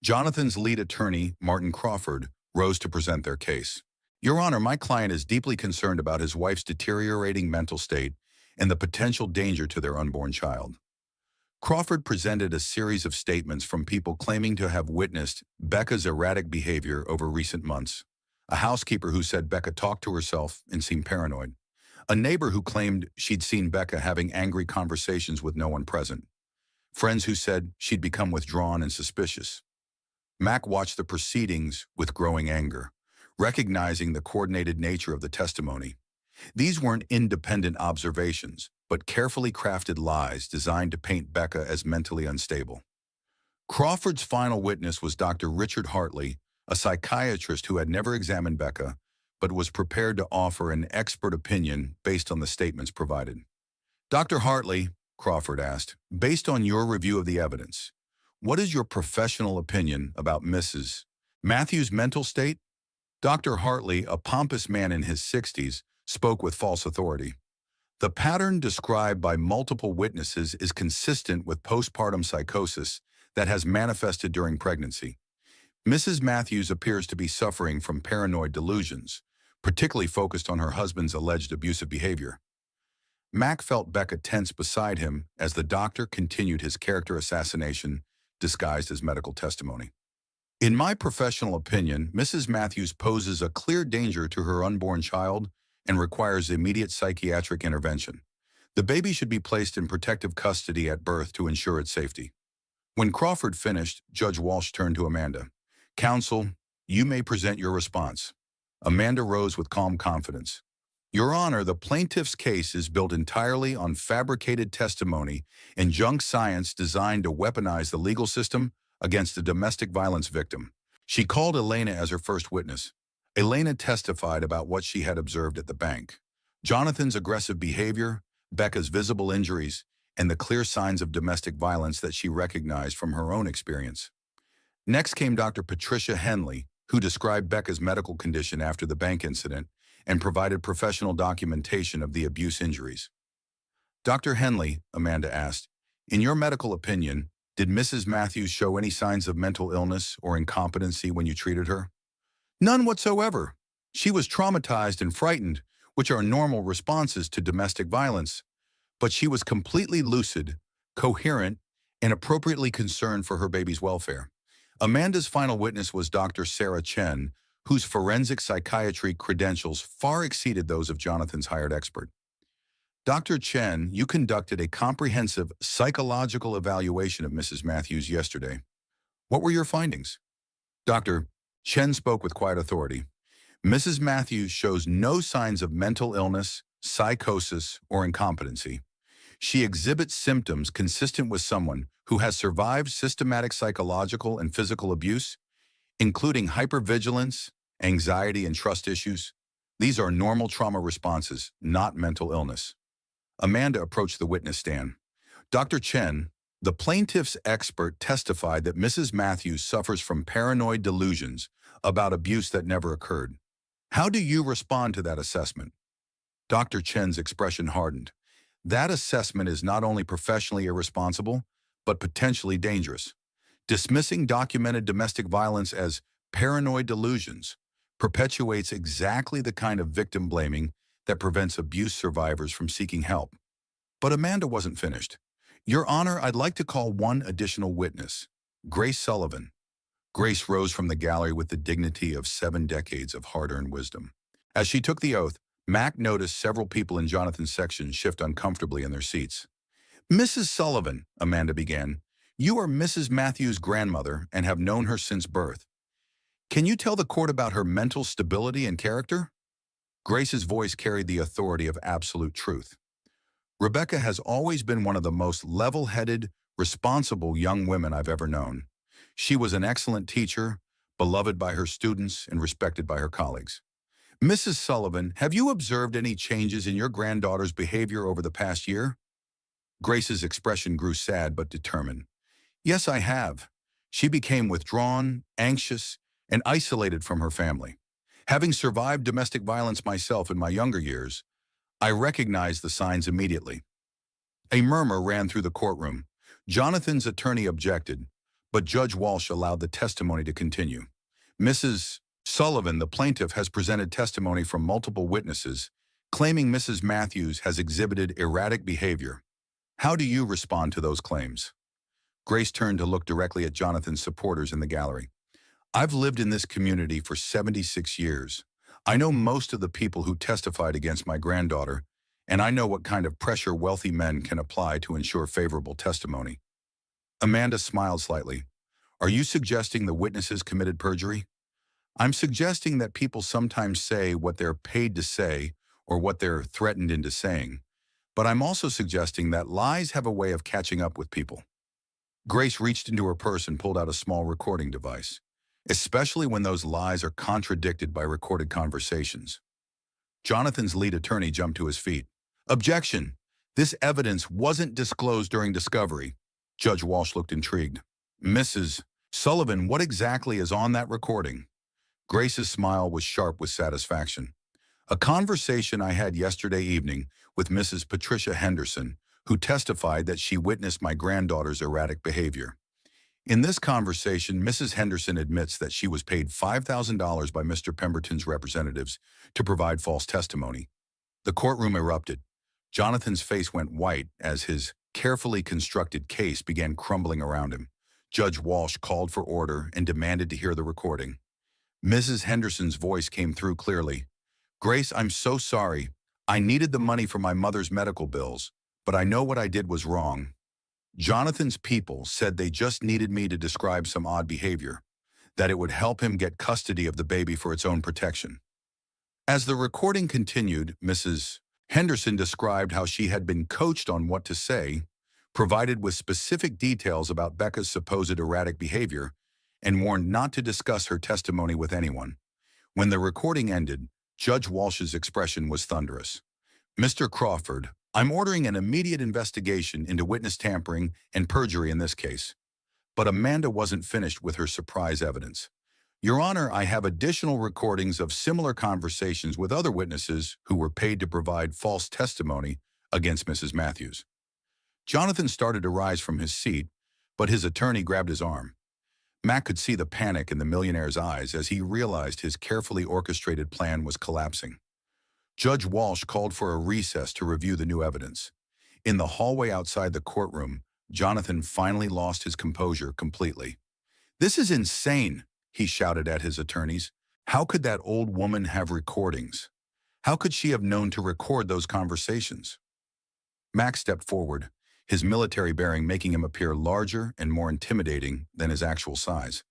S1: Jonathan's lead attorney, Martin Crawford, rose to present their case. Your Honor, my client is deeply concerned about his wife's deteriorating mental state and the potential danger to their unborn child. Crawford presented a series of statements from people claiming to have witnessed Becca's erratic behavior over recent months. A housekeeper who said Becca talked to herself and seemed paranoid. A neighbor who claimed she'd seen Becca having angry conversations with no one present. Friends who said she'd become withdrawn and suspicious. Mac watched the proceedings with growing anger, recognizing the coordinated nature of the testimony. These weren't independent observations, but carefully crafted lies designed to paint Becca as mentally unstable. Crawford's final witness was Dr. Richard Hartley, a psychiatrist who had never examined Becca, but was prepared to offer an expert opinion based on the statements provided. Dr. Hartley, Crawford asked, based on your review of the evidence, what is your professional opinion about Mrs. Matthews' mental state? Dr. Hartley, a pompous man in his 60s, spoke with false authority. The pattern described by multiple witnesses is consistent with postpartum psychosis that has manifested during pregnancy. Mrs. Matthews appears to be suffering from paranoid delusions, particularly focused on her husband's alleged abusive behavior. Mac felt Becca tense beside him as the doctor continued his character assassination disguised as medical testimony. In my professional opinion, Mrs. Matthews poses a clear danger to her unborn child and requires immediate psychiatric intervention. The baby should be placed in protective custody at birth to ensure its safety. When Crawford finished, Judge Walsh turned to Amanda. Counsel, you may present your response. Amanda rose with calm confidence. Your Honor, the plaintiff's case is built entirely on fabricated testimony and junk science designed to weaponize the legal system against a domestic violence victim. She called Elena as her first witness. Elena testified about what she had observed at the bank. Jonathan's aggressive behavior, Becca's visible injuries, and the clear signs of domestic violence that she recognized from her own experience. Next came Dr. Patricia Henley, who described Becca's medical condition after the bank incident and provided professional documentation of the abuse injuries. Dr. Henley, Amanda asked, in your medical opinion, did Mrs. Matthews show any signs of mental illness or incompetency when you treated her? None whatsoever. She was traumatized and frightened, which are normal responses to domestic violence, but she was completely lucid, coherent, and appropriately concerned for her baby's welfare. Amanda's final witness was Dr. Sarah Chen, whose forensic psychiatry credentials far exceeded those of Jonathan's hired expert. Dr. Chen, you conducted a comprehensive psychological evaluation of Mrs. Matthews yesterday. What were your findings? Dr. Chen spoke with quiet authority. Mrs. Matthews shows no signs of mental illness, psychosis, or incompetency. She exhibits symptoms consistent with someone who has survived systematic psychological and physical abuse, including hypervigilance, anxiety, and trust issues. These are normal trauma responses, not mental illness. Amanda approached the witness stand. Dr. Chen, the plaintiff's expert, testified that Mrs. Matthews suffers from paranoid delusions about abuse that never occurred. How do you respond to that assessment? Dr. Chen's expression hardened. That assessment is not only professionally irresponsible, but potentially dangerous. Dismissing documented domestic violence as paranoid delusions perpetuates exactly the kind of victim blaming that prevents abuse survivors from seeking help. But Amanda wasn't finished. Your Honor, I'd like to call one additional witness, Grace Sullivan. Grace rose from the gallery with the dignity of 7 decades of hard-earned wisdom. As she took the oath, Mac noticed several people in Jonathan's section shift uncomfortably in their seats. Mrs. Sullivan, Amanda began, you are Mrs. Matthews' grandmother and have known her since birth. Can you tell the court about her mental stability and character? Grace's voice carried the authority of absolute truth. Rebecca has always been one of the most level-headed, responsible young women I've ever known. She was an excellent teacher, beloved by her students and respected by her colleagues. Mrs. Sullivan, have you observed any changes in your granddaughter's behavior over the past year? Grace's expression grew sad but determined. Yes, I have. She became withdrawn, anxious, and isolated from her family. Having survived domestic violence myself in my younger years, I recognized the signs immediately. A murmur ran through the courtroom. Jonathan's attorney objected, but Judge Walsh allowed the testimony to continue. Mrs. Sullivan, the plaintiff, has presented testimony from multiple witnesses, claiming Mrs. Matthews has exhibited erratic behavior. How do you respond to those claims? Grace turned to look directly at Jonathan's supporters in the gallery. I've lived in this community for 76 years. I know most of the people who testified against my granddaughter, and I know what kind of pressure wealthy men can apply to ensure favorable testimony. Amanda smiled slightly. Are you suggesting the witnesses committed perjury? I'm suggesting that people sometimes say what they're paid to say or what they're threatened into saying. But I'm also suggesting that lies have a way of catching up with people. Grace reached into her purse and pulled out a small recording device, especially when those lies are contradicted by recorded conversations. Jonathan's lead attorney jumped to his feet. Objection! This evidence wasn't disclosed during discovery. Judge Walsh looked intrigued. Mrs. Sullivan, what exactly is on that recording? Grace's smile was sharp with satisfaction. A conversation I had yesterday evening with Mrs. Patricia Henderson, who testified that she witnessed my granddaughter's erratic behavior. In this conversation, Mrs. Henderson admits that she was paid $5,000 by Mr. Pemberton's representatives to provide false testimony. The courtroom erupted. Jonathan's face went white as his carefully constructed case began crumbling around him. Judge Walsh called for order and demanded to hear the recording. Mrs. Henderson's voice came through clearly. Grace, I'm so sorry. I needed the money for my mother's medical bills, but I know what I did was wrong. Jonathan's people said they just needed me to describe some odd behavior, that it would help him get custody of the baby for its own protection. As the recording continued, Mrs. Henderson described how she had been coached on what to say, provided with specific details about Becca's supposed erratic behavior, and warned not to discuss her testimony with anyone. When the recording ended, Judge Walsh's expression was thunderous. Mr. Crawford, I'm ordering an immediate investigation into witness tampering and perjury in this case. But Amanda wasn't finished with her surprise evidence. Your Honor, I have additional recordings of similar conversations with other witnesses who were paid to provide false testimony against Mrs. Matthews. Jonathan started to rise from his seat, but his attorney grabbed his arm. Matt could see the panic in the millionaire's eyes as he realized his carefully orchestrated plan was collapsing. Judge Walsh called for a recess to review the new evidence. In the hallway outside the courtroom, Jonathan finally lost his composure completely. This is insane, he shouted at his attorneys. How could that old woman have recordings? How could she have known to record those conversations? Max stepped forward, his military bearing making him appear larger and more intimidating than his actual size.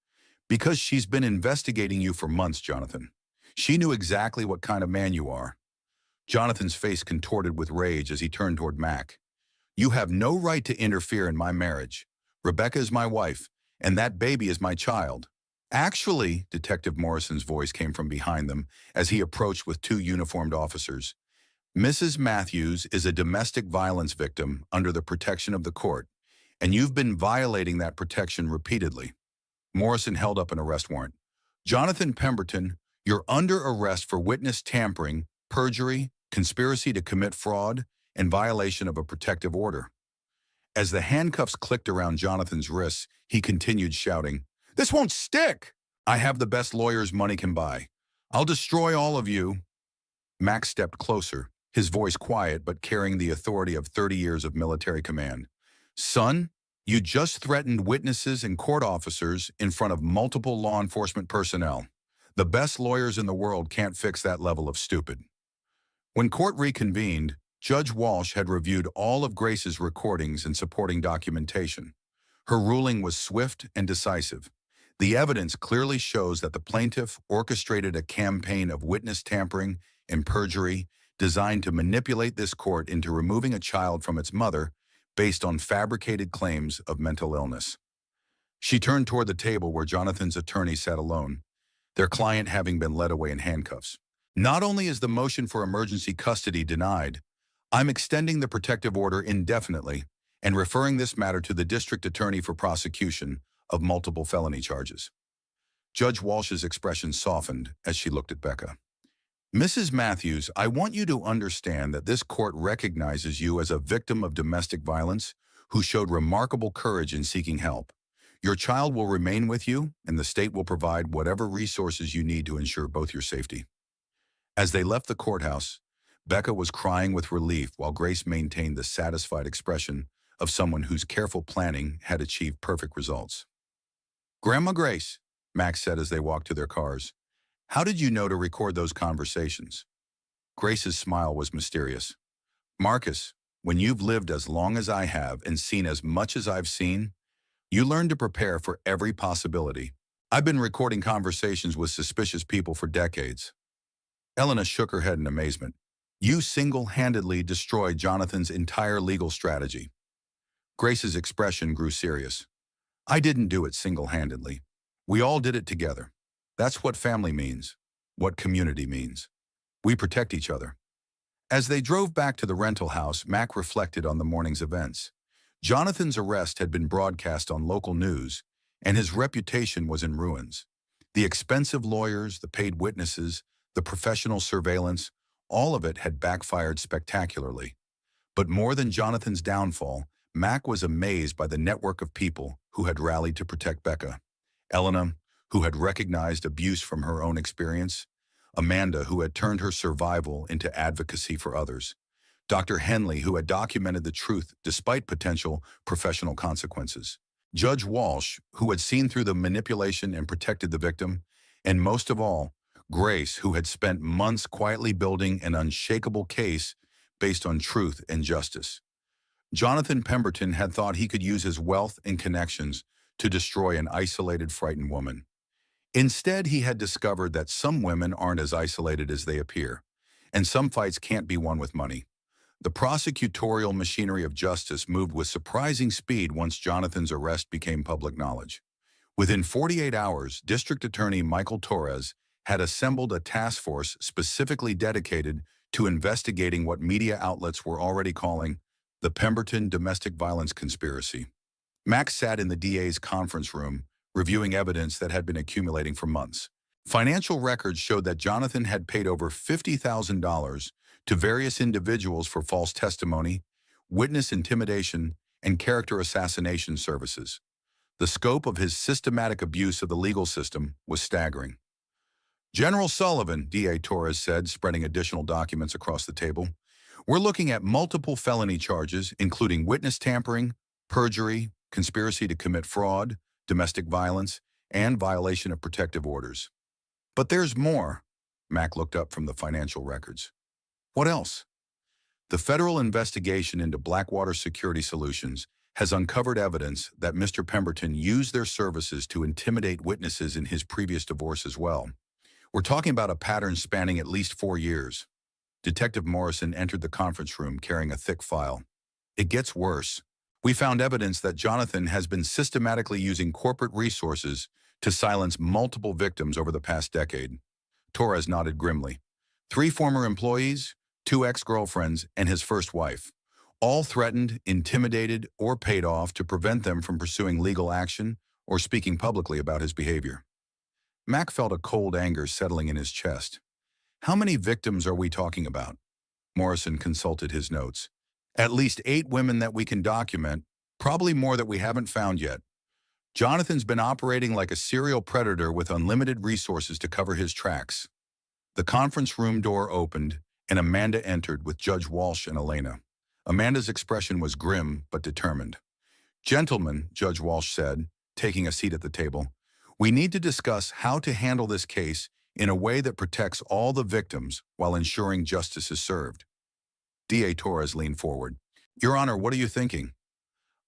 S1: Because she's been investigating you for months, Jonathan. She knew exactly what kind of man you are. Jonathan's face contorted with rage as he turned toward Mac. You have no right to interfere in my marriage. Rebecca is my wife, and that baby is my child. Actually, Detective Morrison's voice came from behind them as he approached with two uniformed officers. Mrs. Matthews is a domestic violence victim under the protection of the court, and you've been violating that protection repeatedly. Morrison held up an arrest warrant. Jonathan Pemberton, you're under arrest for witness tampering, perjury, conspiracy to commit fraud, and violation of a protective order. As the handcuffs clicked around Jonathan's wrists, he continued shouting, "This won't stick! I have the best lawyers money can buy. I'll destroy all of you." Max stepped closer, his voice quiet but carrying the authority of 30 years of military command. Son, you just threatened witnesses and court officers in front of multiple law enforcement personnel. The best lawyers in the world can't fix that level of stupid. When court reconvened, Judge Walsh had reviewed all of Grace's recordings and supporting documentation. Her ruling was swift and decisive. The evidence clearly shows that the plaintiff orchestrated a campaign of witness tampering and perjury designed to manipulate this court into removing a child from its mother based on fabricated claims of mental illness. She turned toward the table where Jonathan's attorney sat alone, their client having been led away in handcuffs. Not only is the motion for emergency custody denied, I'm extending the protective order indefinitely and referring this matter to the district attorney for prosecution of multiple felony charges. Judge Walsh's expression softened as she looked at Becca. Mrs. Matthews, I want you to understand that this court recognizes you as a victim of domestic violence who showed remarkable courage in seeking help. Your child will remain with you, and the state will provide whatever resources you need to ensure both your safety. As they left the courthouse, Becca was crying with relief while Grace maintained the satisfied expression of someone whose careful planning had achieved perfect results. Grandma Grace, Max said as they walked to their cars, how did you know to record those conversations? Grace's smile was mysterious. Marcus, when you've lived as long as I have and seen as much as I've seen, you learn to prepare for every possibility. I've been recording conversations with suspicious people for decades. Elena shook her head in amazement. You single-handedly destroyed Jonathan's entire legal strategy. Grace's expression grew serious. I didn't do it single-handedly. We all did it together. That's what family means, what community means. We protect each other. As they drove back to the rental house, Mac reflected on the morning's events. Jonathan's arrest had been broadcast on local news, and his reputation was in ruins. The expensive lawyers, the paid witnesses, the professional surveillance, all of it had backfired spectacularly. But more than Jonathan's downfall, Mac was amazed by the network of people who had rallied to protect Becca. Elena, who had recognized abuse from her own experience. Amanda, who had turned her survival into advocacy for others. Dr. Henley, who had documented the truth despite potential professional consequences. Judge Walsh, who had seen through the manipulation and protected the victim. And most of all, Grace, who had spent months quietly building an unshakable case based on truth and justice. Jonathan Pemberton had thought he could use his wealth and connections to destroy an isolated, frightened woman. Instead, he had discovered that some women aren't as isolated as they appear, and some fights can't be won with money. The prosecutorial machinery of justice moved with surprising speed once Jonathan's arrest became public knowledge. Within 48 hours, District Attorney Michael Torres had assembled a task force specifically dedicated to investigating what media outlets were already calling the Pemberton domestic violence conspiracy. Max sat in the DA's conference room, reviewing evidence that had been accumulating for months. Financial records showed that Jonathan had paid over $50,000 to various individuals for false testimony, witness intimidation, and character assassination services. The scope of his systematic abuse of the legal system was staggering. General Sullivan, DA Torres said, spreading additional documents across the table, we're looking at multiple felony charges, including witness tampering, perjury, conspiracy to commit fraud, domestic violence, and violation of protective orders. But there's more. Mac looked up from the financial records. What else? The federal investigation into Blackwater Security Solutions has uncovered evidence that Mr. Pemberton used their services to intimidate witnesses in his previous divorce as well. We're talking about a pattern spanning at least 4 years. Detective Morrison entered the conference room carrying a thick file. It gets worse. We found evidence that Jonathan has been systematically using corporate resources to silence multiple victims over the past decade. Torres nodded grimly. 3 former employees, 2 ex-girlfriends, and his first wife. All threatened, intimidated, or paid off to prevent them from pursuing legal action or speaking publicly about his behavior. Mac felt a cold anger settling in his chest. How many victims are we talking about? Morrison consulted his notes. At least 8 women that we can document, probably more that we haven't found yet. Jonathan's been operating like a serial predator with unlimited resources to cover his tracks. The conference room door opened, and Amanda entered with Judge Walsh and Elena. Amanda's expression was grim but determined. "Gentlemen," Judge Walsh said, taking a seat at the table, "we need to discuss how to handle this case in a way that protects all the victims while ensuring justice is served." D.A. Torres leaned forward. "Your Honor, what are you thinking?"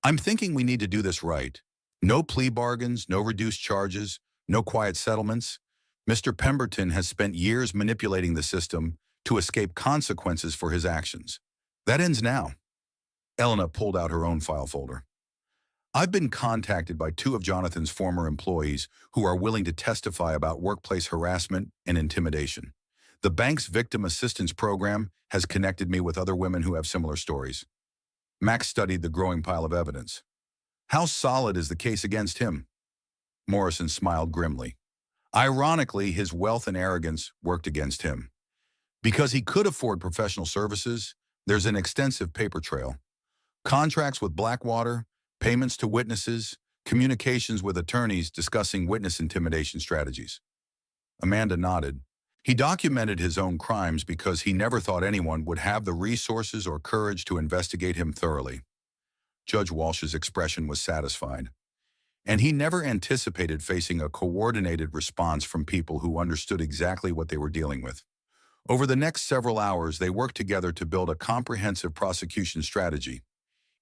S1: "I'm thinking we need to do this right. No plea bargains, no reduced charges, no quiet settlements. Mr. Pemberton has spent years manipulating the system to escape consequences for his actions. That ends now." Elena pulled out her own file folder. "I've been contacted by 2 of Jonathan's former employees who are willing to testify about workplace harassment and intimidation. The bank's victim assistance program has connected me with other women who have similar stories." Max studied the growing pile of evidence. "How solid is the case against him?" Morrison smiled grimly. "Ironically, his wealth and arrogance worked against him. Because he could afford professional services, there's an extensive paper trail. Contracts with Blackwater, payments to witnesses, communications with attorneys discussing witness intimidation strategies." Amanda nodded. "He documented his own crimes because he never thought anyone would have the resources or courage to investigate him thoroughly." Judge Walsh's expression was satisfied. "And he never anticipated facing a coordinated response from people who understood exactly what they were dealing with." Over the next several hours, they worked together to build a comprehensive prosecution strategy.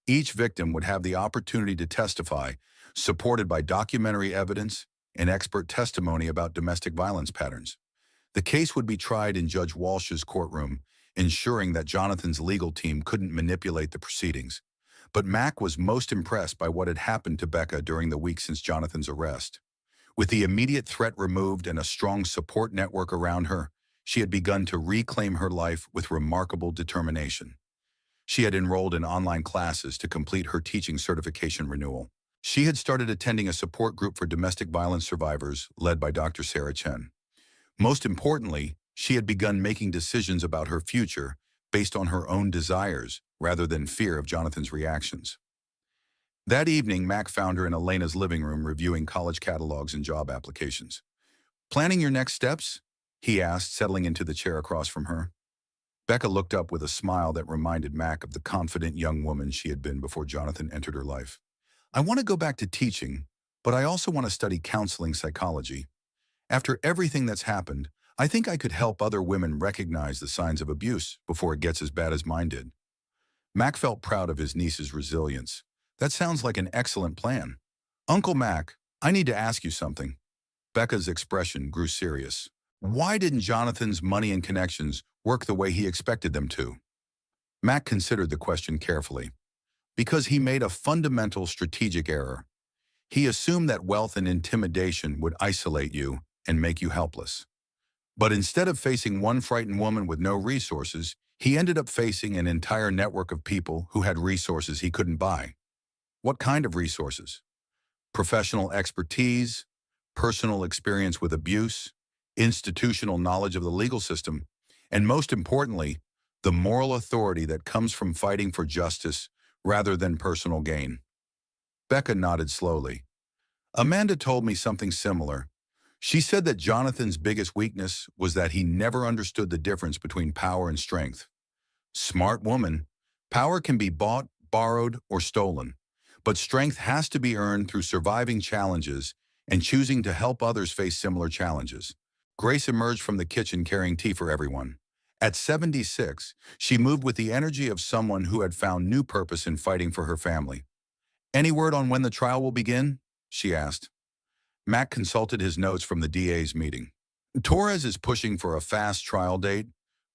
S1: Each victim would have the opportunity to testify, supported by documentary evidence and expert testimony about domestic violence patterns. The case would be tried in Judge Walsh's courtroom, ensuring that Jonathan's legal team couldn't manipulate the proceedings. But Mac was most impressed by what had happened to Becca during the week since Jonathan's arrest. With the immediate threat removed and a strong support network around her, she had begun to reclaim her life with remarkable determination. She had enrolled in online classes to complete her teaching certification renewal. She had started attending a support group for domestic violence survivors led by Dr. Sarah Chen. Most importantly, she had begun making decisions about her future based on her own desires rather than fear of Jonathan's reactions. That evening, Mac found her in Elena's living room reviewing college catalogs and job applications. "Planning your next steps?" he asked, settling into the chair across from her. Becca looked up with a smile that reminded Mac of the confident young woman she had been before Jonathan entered her life. "I want to go back to teaching, but I also want to study counseling psychology. After everything that's happened, I think I could help other women recognize the signs of abuse before it gets as bad as mine did." Mac felt proud of his niece's resilience. "That sounds like an excellent plan. Uncle Mac, I need to ask you something." Becca's expression grew serious. "Why didn't Jonathan's money and connections work the way he expected them to?" Mac considered the question carefully. "Because he made a fundamental strategic error. He assumed that wealth and intimidation would isolate you and make you helpless. But instead of facing one frightened woman with no resources, he ended up facing an entire network of people who had resources he couldn't buy." "What kind of resources?" "Professional expertise, personal experience with abuse, institutional knowledge of the legal system, and most importantly, the moral authority that comes from fighting for justice rather than personal gain." Becca nodded slowly. "Amanda told me something similar. She said that Jonathan's biggest weakness was that he never understood the difference between power and strength. Smart woman, power can be bought, borrowed, or stolen, but strength has to be earned through surviving challenges and choosing to help others face similar challenges." Grace emerged from the kitchen carrying tea for everyone. At 76, she moved with the energy of someone who had found new purpose in fighting for her family. "Any word on when the trial will begin?" she asked. Mac consulted his notes from the DA's meeting. "Torres is pushing for a fast trial date,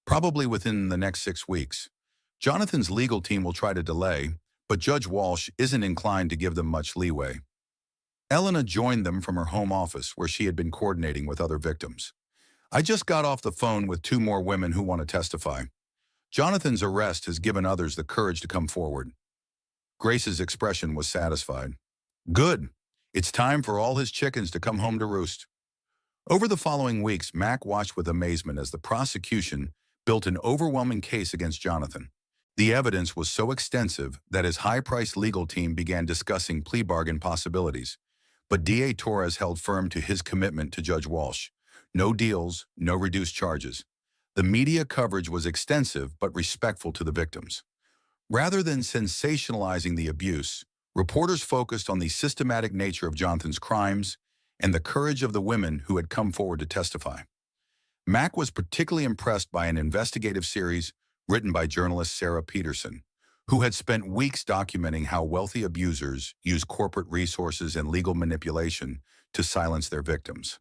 S1: probably within the next 6 weeks. Jonathan's legal team will try to delay, but Judge Walsh isn't inclined to give them much leeway." Elena joined them from her home office, where she had been coordinating with other victims. "I just got off the phone with 2 more women who want to testify. Jonathan's arrest has given others the courage to come forward." Grace's expression was satisfied. "Good. It's time for all his chickens to come home to roost." Over the following weeks, Mac watched with amazement as the prosecution built an overwhelming case against Jonathan. The evidence was so extensive that his high-priced legal team began discussing plea bargain possibilities. But DA Torres held firm to his commitment to Judge Walsh. No deals, no reduced charges. The media coverage was extensive but respectful to the victims. Rather than sensationalizing the abuse, reporters focused on the systematic nature of Jonathan's crimes and the courage of the women who had come forward to testify. Mac was particularly impressed by an investigative series written by journalist Sarah Peterson, who had spent weeks documenting how wealthy abusers use corporate resources and legal manipulation to silence their victims.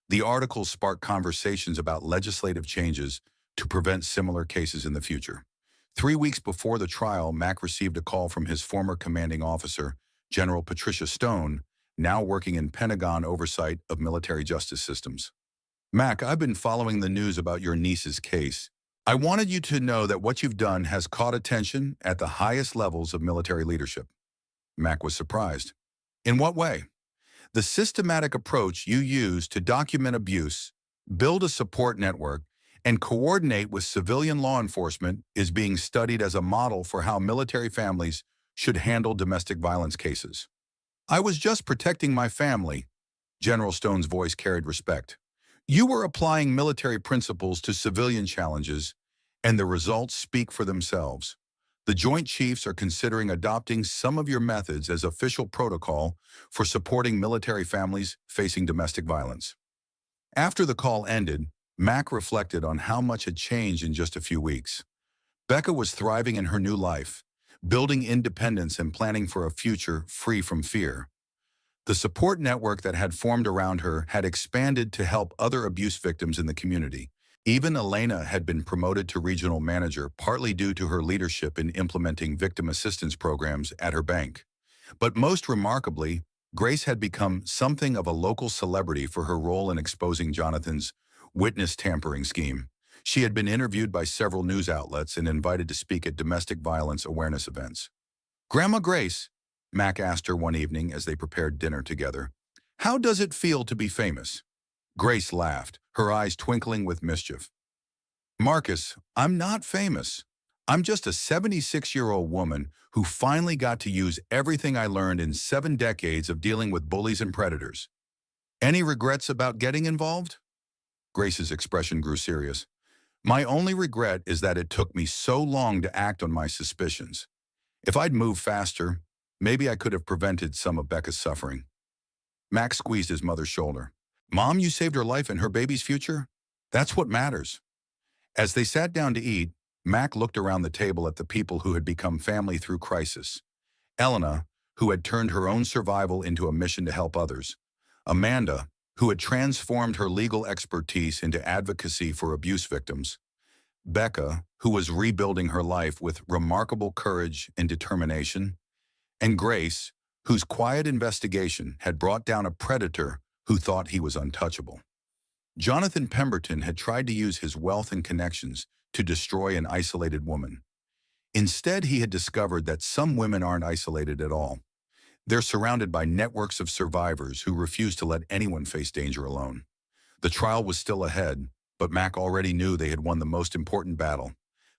S1: The article sparked conversations about legislative changes to prevent similar cases in the future. 3 weeks before the trial, Mac received a call from his former commanding officer, General Patricia Stone, now working in Pentagon oversight of military justice systems. "Mac, I've been following the news about your niece's case. I wanted you to know that what you've done has caught attention at the highest levels of military leadership." Mac was surprised. "In what way?" "The systematic approach you use to document abuse, build a support network, and coordinate with civilian law enforcement is being studied as a model for how military families should handle domestic violence cases." "I was just protecting my family." General Stone's voice carried respect. "You were applying military principles to civilian challenges, and the results speak for themselves. The Joint Chiefs are considering adopting some of your methods as official protocol for supporting military families facing domestic violence." After the call ended, Mac reflected on how much had changed in just a few weeks. Becca was thriving in her new life, building independence and planning for a future free from fear. The support network that had formed around her had expanded to help other abuse victims in the community. Even Elena had been promoted to regional manager, partly due to her leadership in implementing victim assistance programs at her bank. But most remarkably, Grace had become something of a local celebrity for her role in exposing Jonathan's witness tampering scheme. She had been interviewed by several news outlets and invited to speak at domestic violence awareness events. "Grandma Grace," Mac asked her one evening as they prepared dinner together, "how does it feel to be famous?" Grace laughed, her eyes twinkling with mischief. "Marcus, I'm not famous. I'm just a 76-year-old woman who finally got to use everything I learned in 7 decades of dealing with bullies and predators. Any regrets about getting involved?" Grace's expression grew serious. "My only regret is that it took me so long to act on my suspicions. If I'd moved faster, maybe I could have prevented some of Becca's suffering." Max squeezed his mother's shoulder. "Mom, you saved her life and her baby's future? That's what matters." As they sat down to eat, Mac looked around the table at the people who had become family through crisis. Elena, who had turned her own survival into a mission to help others. Amanda, who had transformed her legal expertise into advocacy for abuse victims. Becca, who was rebuilding her life with remarkable courage and determination. And Grace, whose quiet investigation had brought down a predator who thought he was untouchable. Jonathan Pemberton had tried to use his wealth and connections to destroy an isolated woman. Instead, he had discovered that some women aren't isolated at all. They're surrounded by networks of survivors who refuse to let anyone face danger alone. The trial was still ahead, but Mac already knew they had won the most important battle.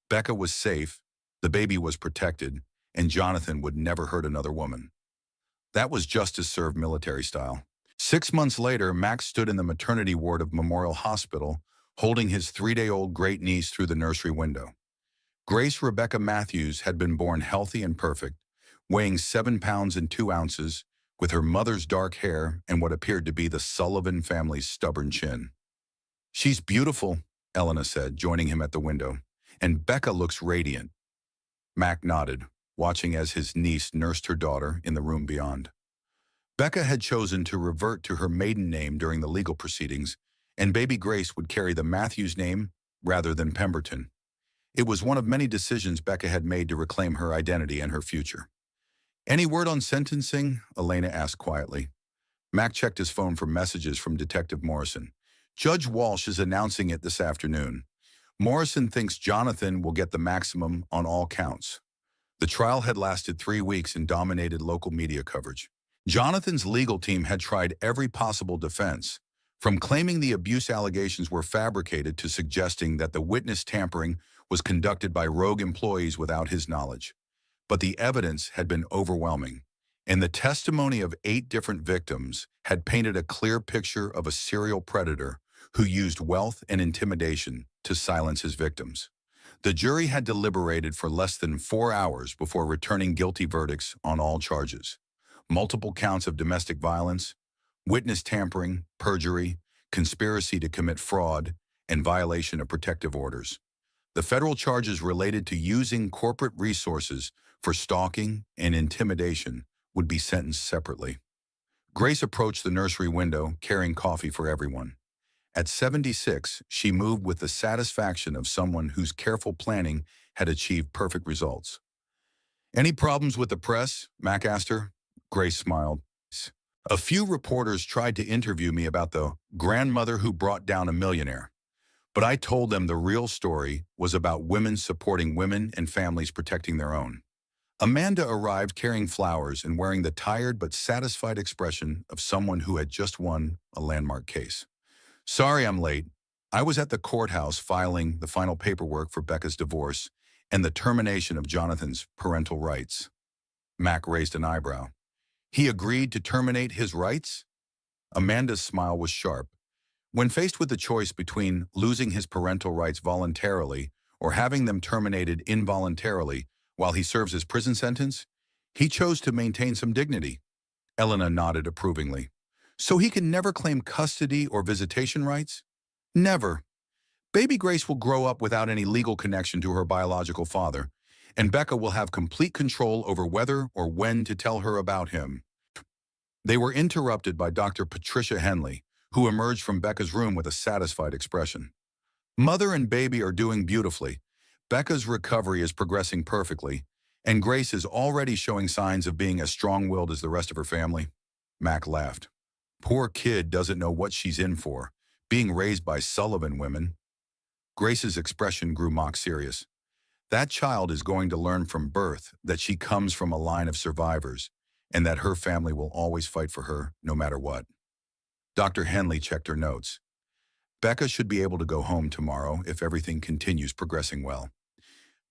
S1: Becca was safe, the baby was protected, and Jonathan would never hurt another woman. That was justice served military style. 6 months later, Max stood in the maternity ward of Memorial Hospital, holding his 3-day-old great niece through the nursery window. Grace Rebecca Matthews had been born healthy and perfect, weighing 7 pounds and 2 ounces, with her mother's dark hair and what appeared to be the Sullivan family's stubborn chin. "She's beautiful," Elena said, joining him at the window. And Becca looks radiant. Mac nodded, watching as his niece nursed her daughter in the room beyond. Becca had chosen to revert to her maiden name during the legal proceedings, and baby Grace would carry the Matthews name rather than Pemberton. It was one of many decisions Becca had made to reclaim her identity and her future. "Any word on sentencing?" Elena asked quietly. Mac checked his phone for messages from Detective Morrison. "Judge Walsh is announcing it this afternoon. Morrison thinks Jonathan will get the maximum on all counts." The trial had lasted 3 weeks and dominated local media coverage. Jonathan's legal team had tried every possible defense, from claiming the abuse allegations were fabricated to suggesting that the witness tampering was conducted by rogue employees without his knowledge. But the evidence had been overwhelming, and the testimony of 8 different victims had painted a clear picture of a serial predator who used wealth and intimidation to silence his victims. The jury had deliberated for less than 4 hours before returning guilty verdicts on all charges: multiple counts of domestic violence, witness tampering, perjury, conspiracy to commit fraud, and violation of protective orders. The federal charges related to using corporate resources for stalking and intimidation would be sentenced separately. Grace approached the nursery window, carrying coffee for everyone. At 76, she moved with the satisfaction of someone whose careful planning had achieved perfect results. "Any problems with the press?" Mac asked her. Grace smiled. "A few reporters tried to interview me about the grandmother who brought down a millionaire, but I told them the real story was about women supporting women and families protecting their own." Amanda arrived carrying flowers and wearing the tired but satisfied expression of someone who had just won a landmark case. "Sorry I'm late. I was at the courthouse filing the final paperwork for Becca's divorce and the termination of Jonathan's parental rights." Mac raised an eyebrow. "He agreed to terminate his rights?" Amanda's smile was sharp. When faced with the choice between losing his parental rights voluntarily or having them terminated involuntarily while he serves his prison sentence, he chose to maintain some dignity. Elena nodded approvingly. "So he can never claim custody or visitation rights?" "Never. Baby Grace will grow up without any legal connection to her biological father, and Becca will have complete control over whether or when to tell her about him." They were interrupted by Dr. Patricia Henley, who emerged from Becca's room with a satisfied expression. "Mother and baby are doing beautifully. Becca's recovery is progressing perfectly, and Grace is already showing signs of being as strong-willed as the rest of her family." Mac laughed. "Poor kid doesn't know what she's in for, being raised by Sullivan women." Grace's expression grew mock serious. "That child is going to learn from birth that she comes from a line of survivors, and that her family will always fight for her, no matter what." Dr. Henley checked her notes. "Becca should be able to go home tomorrow if everything continues progressing well.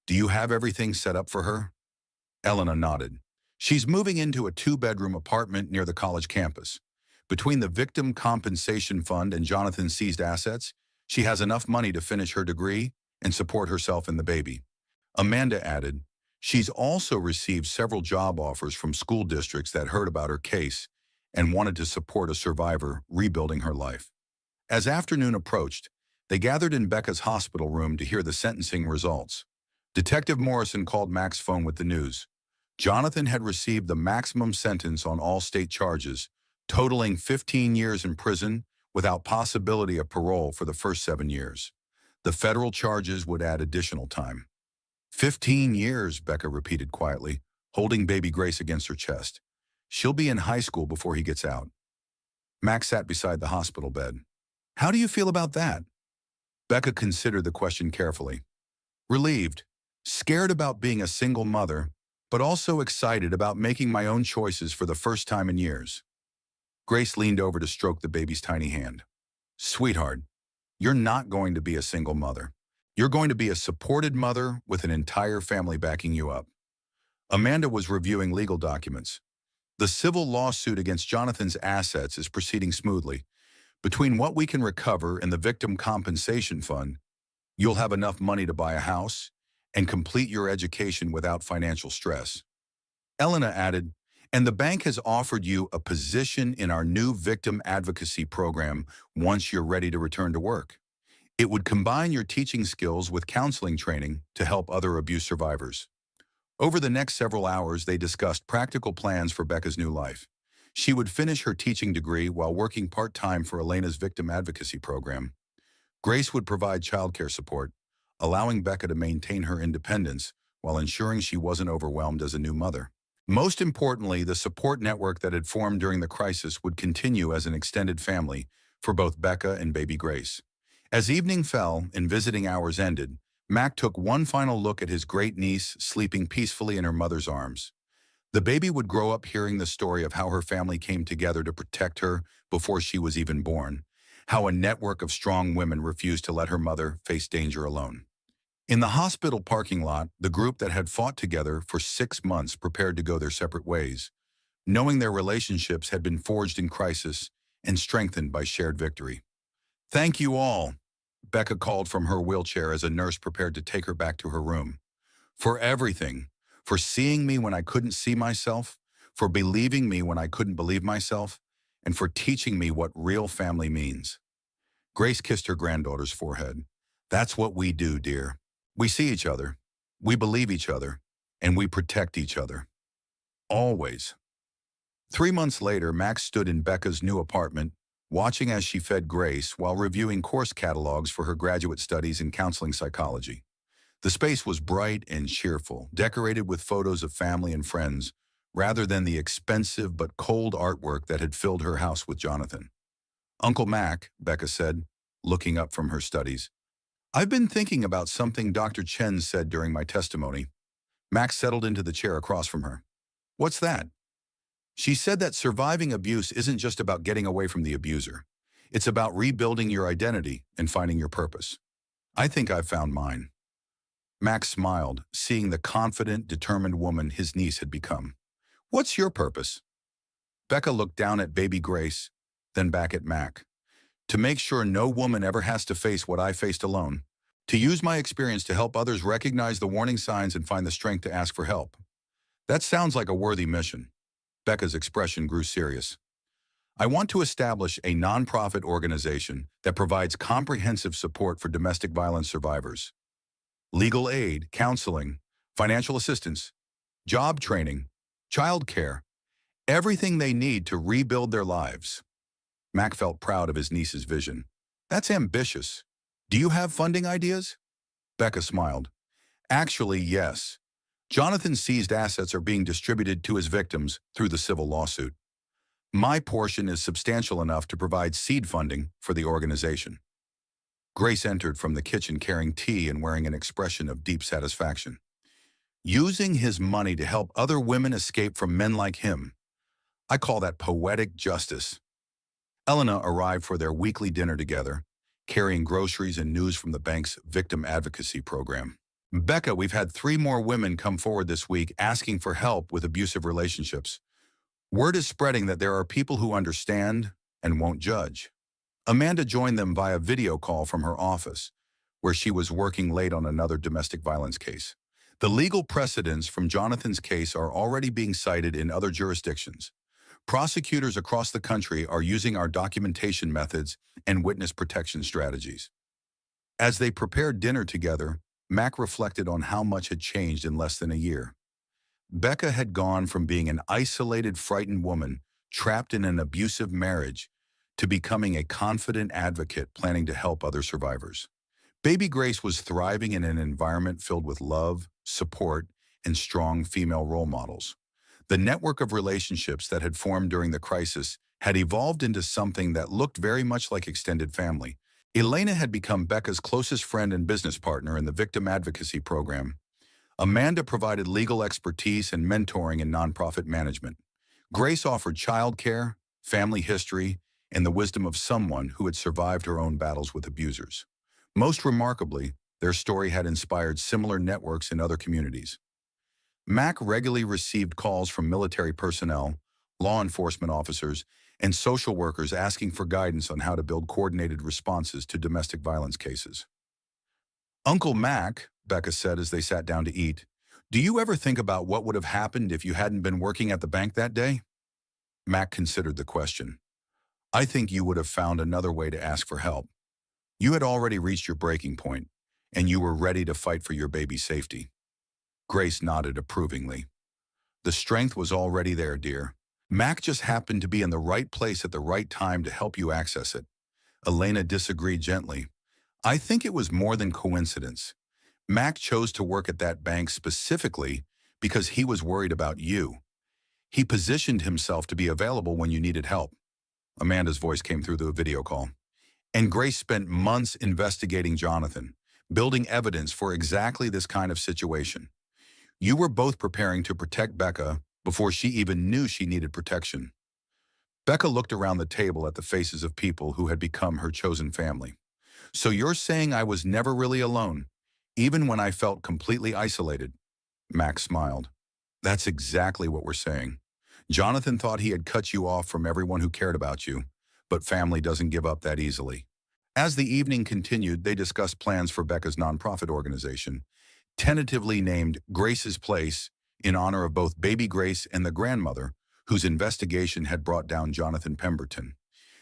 S1: Do you have everything set up for her?" Elena nodded. "She's moving into a 2-bedroom apartment near the college campus. Between the Victim Compensation Fund and Jonathan's seized assets, she has enough money to finish her degree and support herself and the baby." Amanda added, "She's also received several job offers from school districts that heard about her case and wanted to support a survivor rebuilding her life." As afternoon approached, they gathered in Becca's hospital room to hear the sentencing results. Detective Morrison called Mac's phone with the news. Jonathan had received the maximum sentence on all state charges, totaling 15 years in prison without possibility of parole for the first 7 years. The federal charges would add additional time. 15 years, Becca repeated quietly, holding baby Grace against her chest. "She'll be in high school before he gets out." Max sat beside the hospital bed. "How do you feel about that?" Becca considered the question carefully. "Relieved, scared about being a single mother, but also excited about making my own choices for the first time in years." Grace leaned over to stroke the baby's tiny hand. "Sweetheart, you're not going to be a single mother. You're going to be a supported mother with an entire family backing you up." Amanda was reviewing legal documents. "The civil lawsuit against Jonathan's assets is proceeding smoothly. Between what we can recover in the Victim Compensation Fund, you'll have enough money to buy a house and complete your education without financial stress." Elena added, "And the bank has offered you a position in our new victim advocacy program once you're ready to return to work. It would combine your teaching skills with counseling training to help other abuse survivors. Over the next several hours, they discussed practical plans for Becca's new life. She would finish her teaching degree while working part-time for Elena's victim advocacy program. Grace would provide childcare support, allowing Becca to maintain her independence while ensuring she wasn't overwhelmed as a new mother. Most importantly, the support network that had formed during the crisis would continue as an extended family for both Becca and baby Grace. As evening fell and visiting hours ended, Mac took one final look at his great niece sleeping peacefully in her mother's arms. The baby would grow up hearing the story of how her family came together to protect her before she was even born, how a network of strong women refused to let her mother face danger alone. In the hospital parking lot, the group that had fought together for 6 months prepared to go their separate ways, knowing their relationships had been forged in crisis and strengthened by shared victory. "Thank you all," Becca called from her wheelchair as a nurse prepared to take her back to her room. "For everything, for seeing me when I couldn't see myself, for believing me when I couldn't believe myself, and for teaching me what real family means." Grace kissed her granddaughter's forehead. "That's what we do, dear. We see each other, we believe each other, and we protect each other. Always." 3 months later, Max stood in Becca's new apartment, watching as she fed Grace while reviewing course catalogs for her graduate studies in counseling psychology. The space was bright and cheerful, decorated with photos of family and friends, rather than the expensive but cold artwork that had filled her house with Jonathan. "Uncle Mac," Becca said, looking up from her studies, "I've been thinking about something Dr. Chen said during my testimony." Max settled into the chair across from her. "What's that?" "She said that surviving abuse isn't just about getting away from the abuser. It's about rebuilding your identity and finding your purpose. I think I've found mine." Max smiled, seeing the confident, determined woman his niece had become. "What's your purpose?" Becca looked down at baby Grace, then back at Mac. "To make sure no woman ever has to face what I faced alone. To use my experience to help others recognize the warning signs and find the strength to ask for help." "That sounds like a worthy mission." Becca's expression grew serious. "I want to establish a nonprofit organization that provides comprehensive support for domestic violence survivors. Legal aid, counseling, financial assistance, job training, child care, everything they need to rebuild their lives." Mac felt proud of his niece's vision. "That's ambitious. Do you have funding ideas?" Becca smiled. "Actually, yes. Jonathan's seized assets are being distributed to his victims through the civil lawsuit. My portion is substantial enough to provide seed funding for the organization." Grace entered from the kitchen carrying tea and wearing an expression of deep satisfaction. "Using his money to help other women escape from men like him. I call that poetic justice." Elena arrived for their weekly dinner together, carrying groceries and news from the bank's victim advocacy program. "Becca, we've had 3 more women come forward this week asking for help with abusive relationships. Word is spreading that there are people who understand and won't judge." Amanda joined them via video call from her office, where she was working late on another domestic violence case. "The legal precedents from Jonathan's case are already being cited in other jurisdictions. Prosecutors across the country are using our documentation methods and witness protection strategies." As they prepared dinner together, Mac reflected on how much had changed in less than a year. Becca had gone from being an isolated, frightened woman trapped in an abusive marriage to becoming a confident advocate planning to help other survivors. Baby Grace was thriving in an environment filled with love, support, and strong female role models. The network of relationships that had formed during the crisis had evolved into something that looked very much like extended family. Elena had become Becca's closest friend and business partner in the victim advocacy program. Amanda provided legal expertise and mentoring in nonprofit management. Grace offered childcare, family history, and the wisdom of someone who had survived her own battles with abusers. Most remarkably, their story had inspired similar networks in other communities. Mac regularly received calls from military personnel, law enforcement officers, and social workers asking for guidance on how to build coordinated responses to domestic violence cases. "Uncle Mac," Becca said as they sat down to eat, "do you ever think about what would have happened if you hadn't been working at the bank that day?" Mac considered the question. "I think you would have found another way to ask for help." You had already reached your breaking point, and you were ready to fight for your baby's safety. Grace nodded approvingly. The strength was already there, dear. Mac just happened to be in the right place at the right time to help you access it. Elena disagreed gently. I think it was more than coincidence. Mac chose to work at that bank specifically because he was worried about you. He positioned himself to be available when you needed help. Amanda's voice came through the video call. And Grace spent months investigating Jonathan, building evidence for exactly this kind of situation. You were both preparing to protect Becca before she even knew she needed protection. Becca looked around the table at the faces of people who had become her chosen family. So you're saying I was never really alone, even when I felt completely isolated? Max smiled. That's exactly what we're saying. Jonathan thought he had cut you off from everyone who cared about you, but family doesn't give up that easily. As the evening continued, they discussed plans for Becca's nonprofit organization, tentatively named Grace's Place in honor of both baby Grace and the grandmother, whose investigation had brought down Jonathan Pemberton.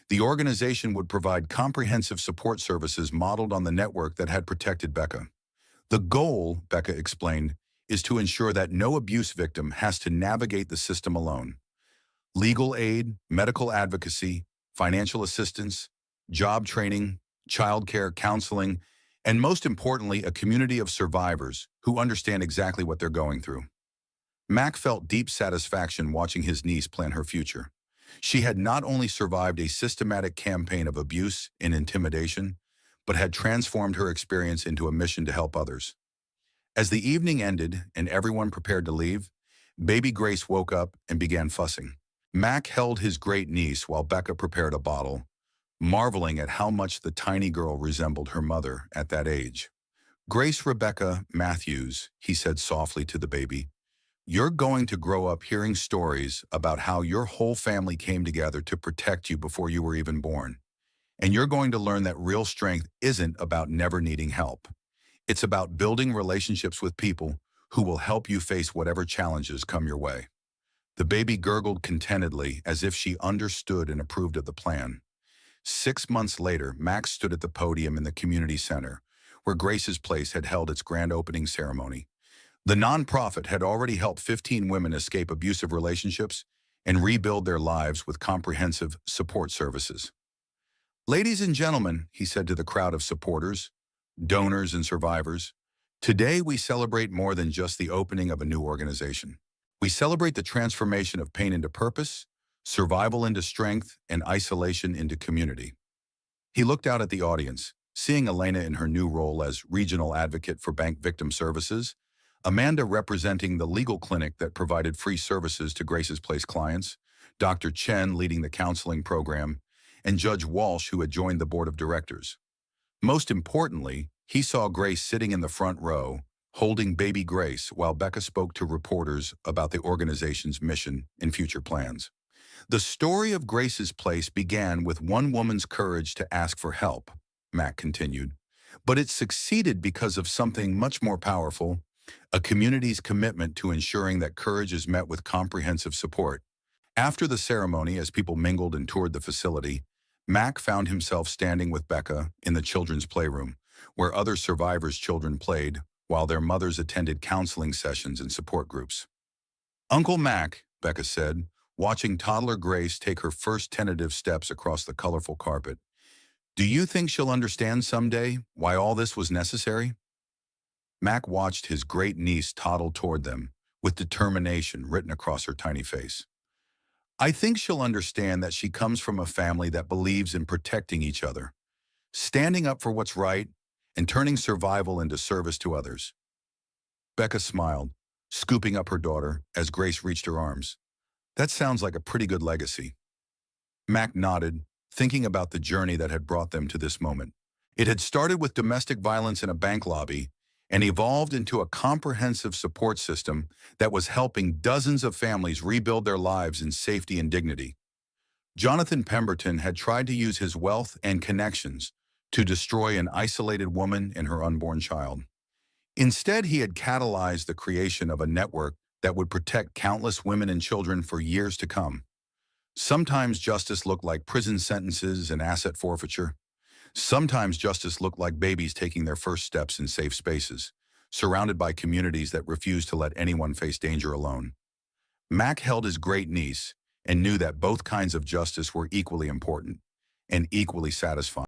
S1: The organization would provide comprehensive support services modeled on the network that had protected Becca. The goal, Becca explained, is to ensure that no abuse victim has to navigate the system alone. Legal aid, medical advocacy, financial assistance, job training, childcare, counseling, and most importantly, a community of survivors who understand exactly what they're going through. Mac felt deep satisfaction watching his niece plan her future. She had not only survived a systematic campaign of abuse and intimidation, but had transformed her experience into a mission to help others. As the evening ended and everyone prepared to leave, baby Grace woke up and began fussing. Mac held his great niece while Becca prepared a bottle, marveling at how much the tiny girl resembled her mother at that age. Grace Rebecca Matthews, he said softly to the baby, you're going to grow up hearing stories about how your whole family came together to protect you before you were even born. And you're going to learn that real strength isn't about never needing help. It's about building relationships with people who will help you face whatever challenges come your way. The baby gurgled contentedly as if she understood and approved of the plan. 6 months later, Max stood at the podium in the community center, where Grace's Place had held its grand opening ceremony. The nonprofit had already helped 15 women escape abusive relationships and rebuild their lives with comprehensive support services. Ladies and gentlemen, he said to the crowd of supporters, donors, and survivors, today we celebrate more than just the opening of a new organization. We celebrate the transformation of pain into purpose, survival into strength, and isolation into community. He looked out at the audience, seeing Elena in her new role as regional advocate for bank victim services, Amanda representing the legal clinic that provided free services to Grace's Place clients, Dr. Chen leading the counseling program, and Judge Walsh, who had joined the board of directors. Most importantly, he saw Grace sitting in the front row, holding baby Grace while Becca spoke to reporters about the organization's mission and future plans. The story of Grace's Place began with one woman's courage to ask for help, Mac continued, but it succeeded because of something much more powerful, a community's commitment to ensuring that courage is met with comprehensive support. After the ceremony, as people mingled and toured the facility, Mac found himself standing with Becca in the children's playroom, where other survivors' children played while their mothers attended counseling sessions and support groups. Uncle Mac, Becca said, watching toddler Grace take her first tentative steps across the colorful carpet, do you think she'll understand someday why all this was necessary? Mac watched his great niece toddle toward them, with determination written across her tiny face. I think she'll understand that she comes from a family that believes in protecting each other, standing up for what's right, and turning survival into service to others. Becca smiled, scooping up her daughter as Grace reached her arms. That sounds like a pretty good legacy. Mac nodded, thinking about the journey that had brought them to this moment. It had started with domestic violence in a bank lobby and evolved into a comprehensive support system that was helping dozens of families rebuild their lives in safety and dignity. Jonathan Pemberton had tried to use his wealth and connections to destroy an isolated woman and her unborn child. Instead, he had catalyzed the creation of a network that would protect countless women and children for years to come. Sometimes justice looked like prison sentences and asset forfeiture. Sometimes justice looked like babies taking their first steps in safe spaces, surrounded by communities that refused to let anyone face danger alone. Mac held his great niece and knew that both kinds of justice were equally important and equally satisfying.